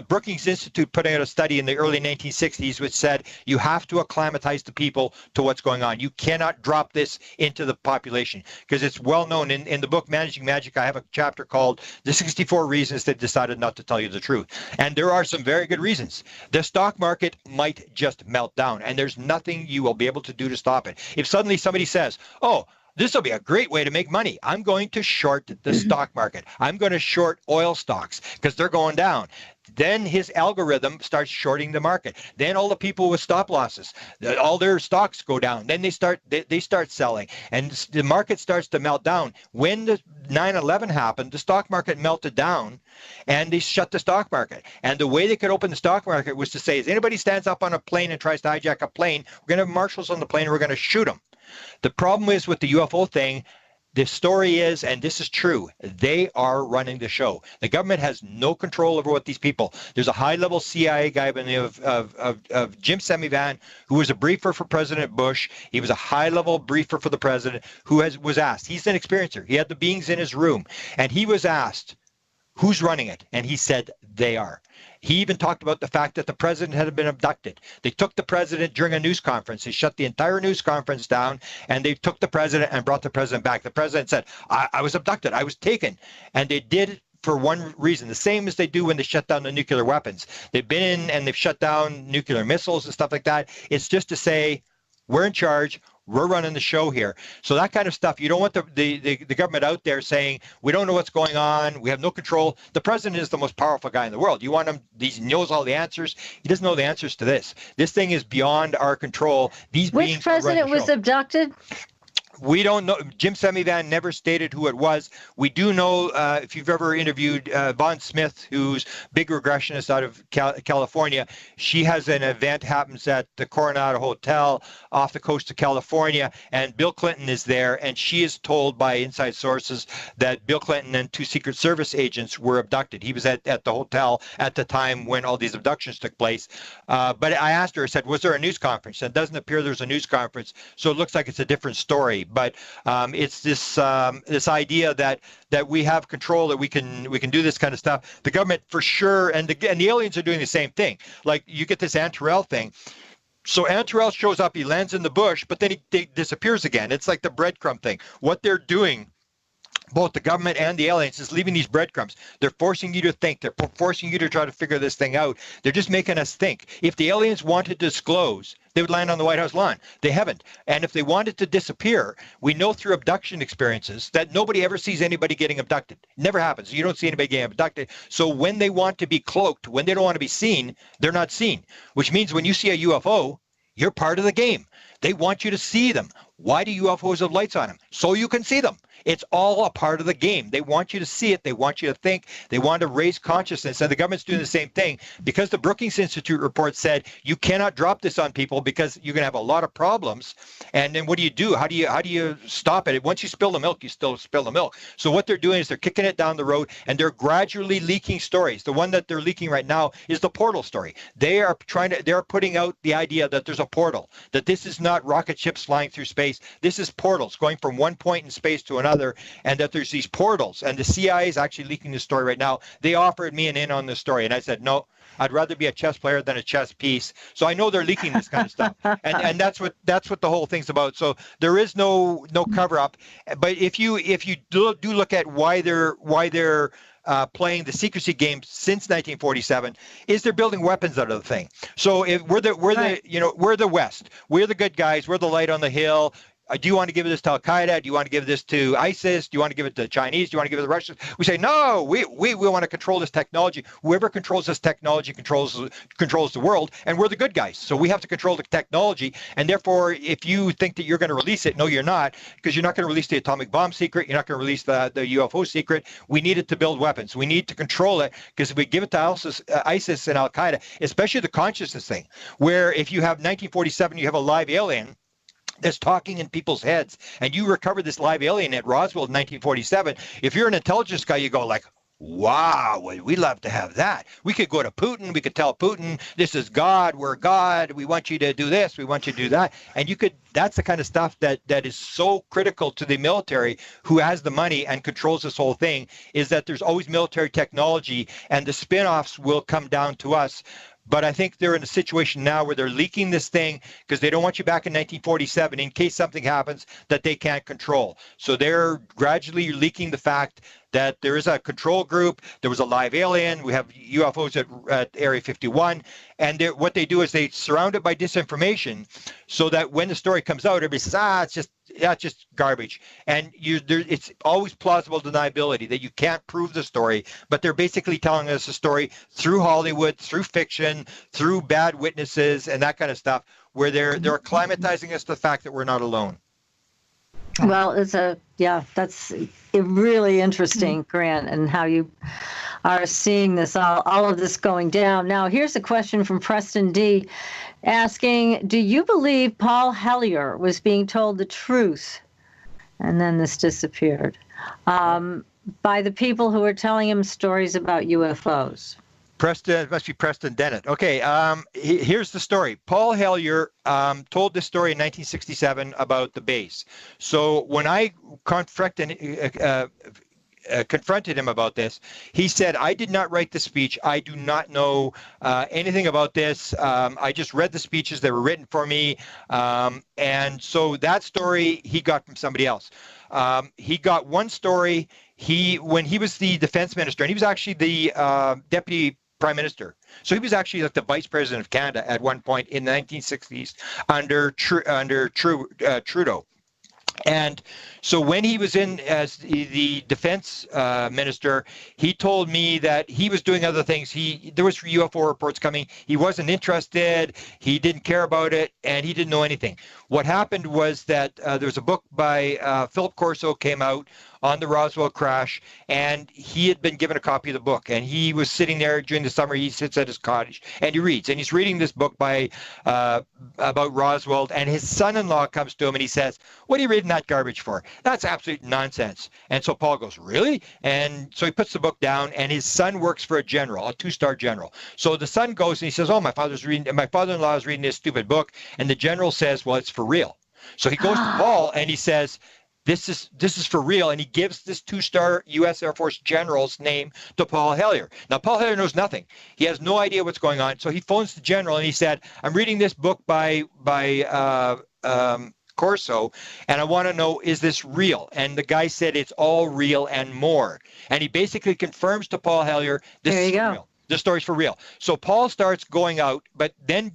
Brookings Institute putting out a study in the early 1960s which said you have to acclimatize the people to what's going on. You cannot drop this into the population, because it's well known in the book Managing Magic. I have a chapter called The 64 Reasons They Decided Not to Tell You the Truth. And there are some very good reasons. The stock market might just melt down, and there's nothing you will be able to do to stop it. If suddenly somebody says, oh, this will be a great way to make money. I'm going to short the stock market. I'm going to short oil stocks because they're going down. Then his algorithm starts shorting the market. Then all the people with stop losses, all their stocks go down. Then they start selling, and the market starts to melt down. When the 9/11 happened, the stock market melted down, and they shut the stock market. And the way they could open the stock market was to say, if anybody stands up on a plane and tries to hijack a plane, we're going to have marshals on the plane and we're going to shoot them. The problem is with the UFO thing, the story is, and this is true, they are running the show. The government has no control over what these people. There's a high-level CIA guy by the name of Jim Semivan, who was a briefer for President Bush. He was a high-level briefer for the president, who was asked. He's an experiencer. He had the beings in his room, and he was asked, who's running it? And he said, they are. He even talked about the fact that the president had been abducted. They took the president during a news conference. They shut the entire news conference down, and they took the president and brought the president back. The president said, I was abducted. I was taken. And they did it for one reason, the same as they do when they shut down the nuclear weapons. They've been in and they've shut down nuclear missiles and stuff like that. It's just to say, we're in charge. We're running the show here. So that kind of stuff, you don't want the government out there saying, we don't know what's going on. We have no control. The president is the most powerful guy in the world. You want him, he knows all the answers. He doesn't know the answers to this. This thing is beyond our control. These Which president was abducted? We don't know. Jim Semivan never stated who it was. We do know, if you've ever interviewed Vaughn Smith, who's big regressionist out of California, she has an event happens at the Coronado Hotel off the coast of California, and Bill Clinton is there, and she is told by inside sources that Bill Clinton and 2 Secret Service agents were abducted. He was at the hotel at the time when all these abductions took place. But I asked her, I said, was there a news conference? And it doesn't appear there's a news conference, so it looks like it's a different story. But it's this idea that we have control, that we can do this kind of stuff. The government for sure, and the aliens are doing the same thing. Like you get this Antarell thing. So Antarell shows up, he lands in the bush, but then he disappears again. It's like the breadcrumb thing. What they're doing, both the government and the aliens, is leaving these breadcrumbs. They're forcing you to think. They're forcing you to try to figure this thing out. They're just making us think. If the aliens wanted to disclose, they would land on the White House lawn. They haven't. And if they wanted to disappear, we know through abduction experiences that nobody ever sees anybody getting abducted. It never happens. You don't see anybody getting abducted. So when they want to be cloaked, when they don't want to be seen, they're not seen, which means when you see a UFO, you're part of the game. They want you to see them. Why do UFOs have lights on them? So you can see them. It's all a part of the game. They want you to see it. They want you to think. They want to raise consciousness. And the government's doing the same thing. Because the Brookings Institute report said you cannot drop this on people because you're going to have a lot of problems. And then what do? How do you stop it? Once you spill the milk, you still spill the milk. So what they're doing is they're kicking it down the road, and they're gradually leaking stories. The one that they're leaking right now is the portal story. They're putting out the idea that there's a portal, that this is not rocket ships flying through space. This is portals going from one point in space to another, and that there's these portals. And the CIA is actually leaking this story right now. They offered me an in on this story, and I said, no, I'd rather be a chess player than a chess piece. So I know they're leaking this kind of stuff, and that's what the whole thing's about. So there is no cover up. But if you do look at why they're playing the secrecy game since 1947, is they're building weapons out of the thing. So if we're the West, we're the good guys, we're the light on the hill. Do you want to give this to Al-Qaeda? Do you want to give this to ISIS? Do you want to give it to the Chinese? Do you want to give it to the Russians? We say, no, we want to control this technology. Whoever controls this technology controls the world, and we're the good guys. So we have to control the technology. And therefore, if you think that you're going to release it, no, you're not, because you're not going to release the atomic bomb secret. You're not going to release the UFO secret. We need it to build weapons. We need to control it, because if we give it to ISIS and Al-Qaeda, especially the consciousness thing, where if you have 1947, you have a live alien that's talking in people's heads, and you recover this live alien at Roswell in 1947, if you're an intelligence guy, you go like, wow, we'd love to have that. We could go to Putin. We could tell Putin, this is God. We're God. We want you to do this. We want you to do that. And that's the kind of stuff that is so critical to the military, who has the money and controls this whole thing, is that there's always military technology, and the spin-offs will come down to us. But I think they're in a situation now where they're leaking this thing because they don't want you back in 1947 in case something happens that they can't control. So they're gradually leaking the fact that there is a control group. There was a live alien. We have UFOs at Area 51. And what they do is they surround it by disinformation so that when the story comes out, everybody says, it's just garbage. And it's always plausible deniability that you can't prove the story, but they're basically telling us a story through Hollywood, through fiction, through bad witnesses and that kind of stuff, where they're acclimatizing us to the fact that we're not alone. Well, that's really interesting, Grant, and how you are seeing this, all of this going down. Now, here's a question from Preston D. asking, do you believe Paul Hellyer was being told the truth? And then this disappeared. By the people who were telling him stories about UFOs. Preston, it must be Preston Dennett. Okay, here's the story. Paul Hellyer told this story in 1967 about the base. So when I confronted him about this, he said, I did not write the speech. I do not know anything about this. I just read the speeches that were written for me. And so that story he got from somebody else. He got one story. When he was the defense minister, and he was actually the deputy prime minister. So he was actually like the vice president of Canada at one point in the 1960s under Trudeau. And so when he was in as the defense minister, he told me that he was doing other things. There was UFO reports coming. He wasn't interested. He didn't care about it, and he didn't know anything. What happened was that there was a book by Philip Corso came out on the Roswell crash, and he had been given a copy of the book, and he was sitting there during the summer. He sits at his cottage and he reads, and he's reading this book by about Roswell, and his son-in-law comes to him and he says, "What are you reading that garbage for? That's absolute nonsense." And so Paul goes, "Really?" And so he puts the book down, and his son works for a general, a 2-star general. So the son goes and he says, "Oh, my father-in-law is reading this stupid book," and the general says, "Well, it's for real." So he goes to Paul and he says, This is for real, and he gives this 2-star U.S. Air Force general's name to Paul Hellyer. Now, Paul Hellyer knows nothing. He has no idea what's going on, so he phones the general, and he said, "I'm reading this book by Corso, and I want to know, is this real?" And the guy said, "It's all real and more." And he basically confirms to Paul Hellyer, this is real. This story's for real. So Paul starts going out, but then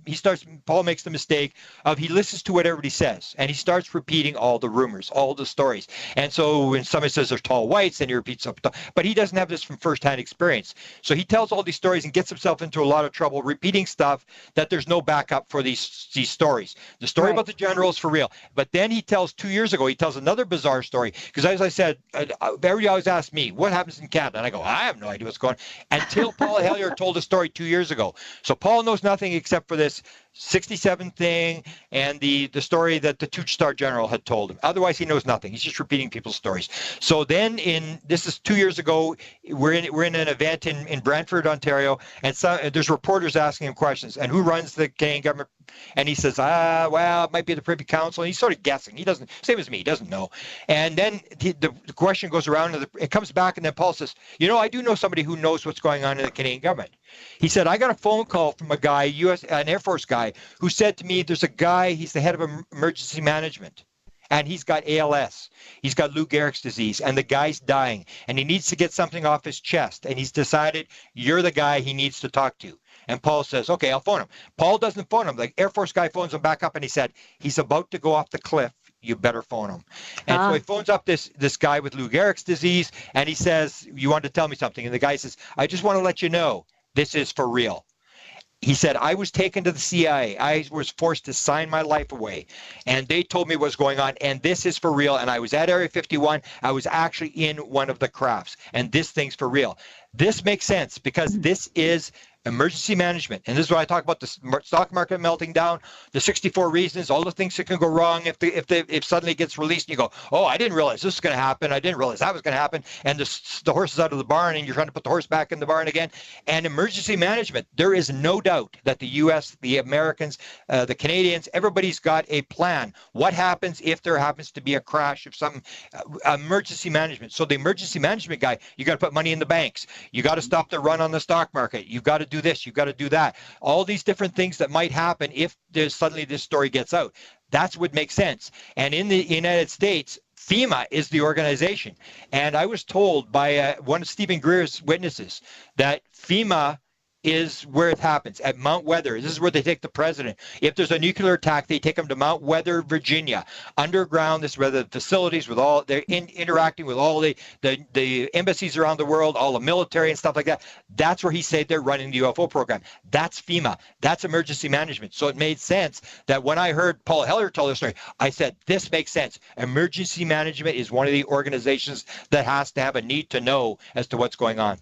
Paul makes the mistake of he listens to what everybody says, and he starts repeating all the rumors, all the stories. And so when somebody says there's tall whites, then he repeats something, but he doesn't have this from firsthand experience. So he tells all these stories and gets himself into a lot of trouble repeating stuff that there's no backup for these stories. The story about the general is for real. But then he tells 2 years ago, he tells another bizarre story, because as I said, everybody always asks me, what happens in Canada? And I go, I have no idea what's going on, until Paul Hellyer told a story 2 years ago. So Paul knows nothing except for this 67 thing and the story that the 2-star general had told him. Otherwise, he knows nothing. He's just repeating people's stories. So then this is 2 years ago, we're in an event in Brantford, Ontario, and there's reporters asking him questions. And who runs the Canadian government? And he says, well, it might be the Privy Council. And he's sort of guessing. He doesn't, same as me, he doesn't know. And then the question goes around, and it comes back, and then Paul says, I do know somebody who knows what's going on in the Canadian government. He said, I got a phone call from a guy, an Air Force guy, who said to me, there's a guy, he's the head of emergency management, and he's got ALS. He's got Lou Gehrig's disease, and the guy's dying, and he needs to get something off his chest, and he's decided you're the guy he needs to talk to. And Paul says, okay, I'll phone him. Paul doesn't phone him. The Air Force guy phones him back up, and he said, he's about to go off the cliff. You better phone him. And so he phones up this guy with Lou Gehrig's disease, and he says, you want to tell me something? And the guy says, I just want to let you know, this is for real. He said, I was taken to the CIA. I was forced to sign my life away. And they told me what's going on. And this is for real. And I was at Area 51. I was actually in one of the crafts. And this thing's for real. This makes sense because this is emergency management. And this is why I talk about the stock market melting down, the 64 reasons, all the things that can go wrong if suddenly it gets released and you go, oh, I didn't realize this was going to happen. I didn't realize that was going to happen. And the horse is out of the barn and you're trying to put the horse back in the barn again. And emergency management, there is no doubt that the U.S., the Americans, the Canadians, everybody's got a plan. What happens if there happens to be a crash of some emergency management? So the emergency management guy, you got to put money in the banks. You got to stop the run on the stock market. You've got to do this, you've got to do that. All these different things that might happen if suddenly this story gets out. That's what makes sense. And in the United States, FEMA is the organization. And I was told by one of Stephen Greer's witnesses that FEMA is where it happens, at Mount Weather. This is where they take the president. If there's a nuclear attack, they take him to Mount Weather, Virginia. Underground, this is where the facilities with all, they're interacting with all the embassies around the world, all the military and stuff like that. That's where he said they're running the UFO program. That's FEMA. That's emergency management. So it made sense that when I heard Paul Hellyer tell the story, I said, this makes sense. Emergency management is one of the organizations that has to have a need to know as to what's going on.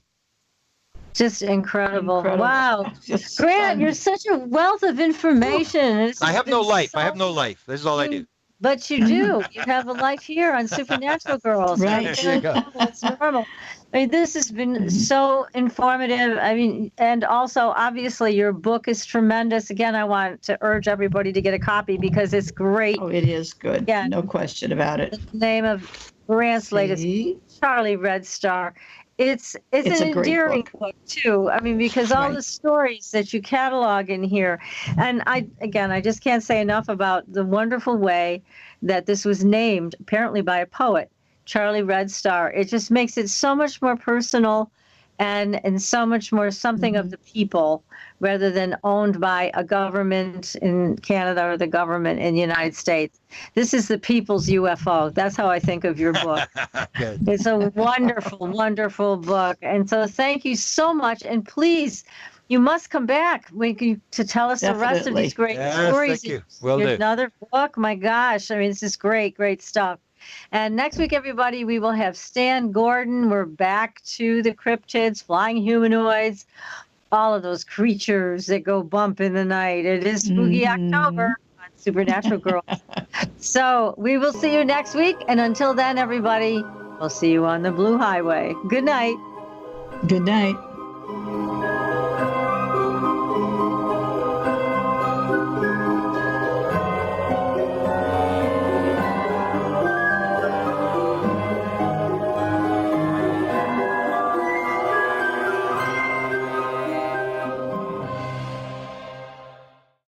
Just incredible. Wow. Grant, you're such a wealth of information. I have no life. I have no life. This is all I do. But you do. You have a life here on Supernatural Girls. Right. There you go. It's normal. I mean, this has been so informative. I mean, and also, obviously, your book is tremendous. Again, I want to urge everybody to get a copy because it's great. Oh, it is good. Yeah. No question about it. The name of Grant's latest, Charlie Red Star. It's an endearing book too. I mean, because all the stories that you catalog in here, and I just can't say enough about the wonderful way that this was named, apparently by a poet, Charlie Red Star. It just makes it so much more personal and so much more something of the people rather than owned by a government in Canada or the government in the United States. This is the people's UFO. That's how I think of your book. It's a wonderful, wonderful book. And so thank you so much. And please, you must come back to tell us the rest of these great stories. Thank you. Will do. Another book. My gosh. I mean, this is great, great stuff. And next week, everybody, we will have Stan Gordon. We're back to the cryptids, flying humanoids, all of those creatures that go bump in the night. It is spooky October on Supernatural Girls. So we will see you next week. And until then, everybody, we'll see you on the Blue Highway. Good night. Good night.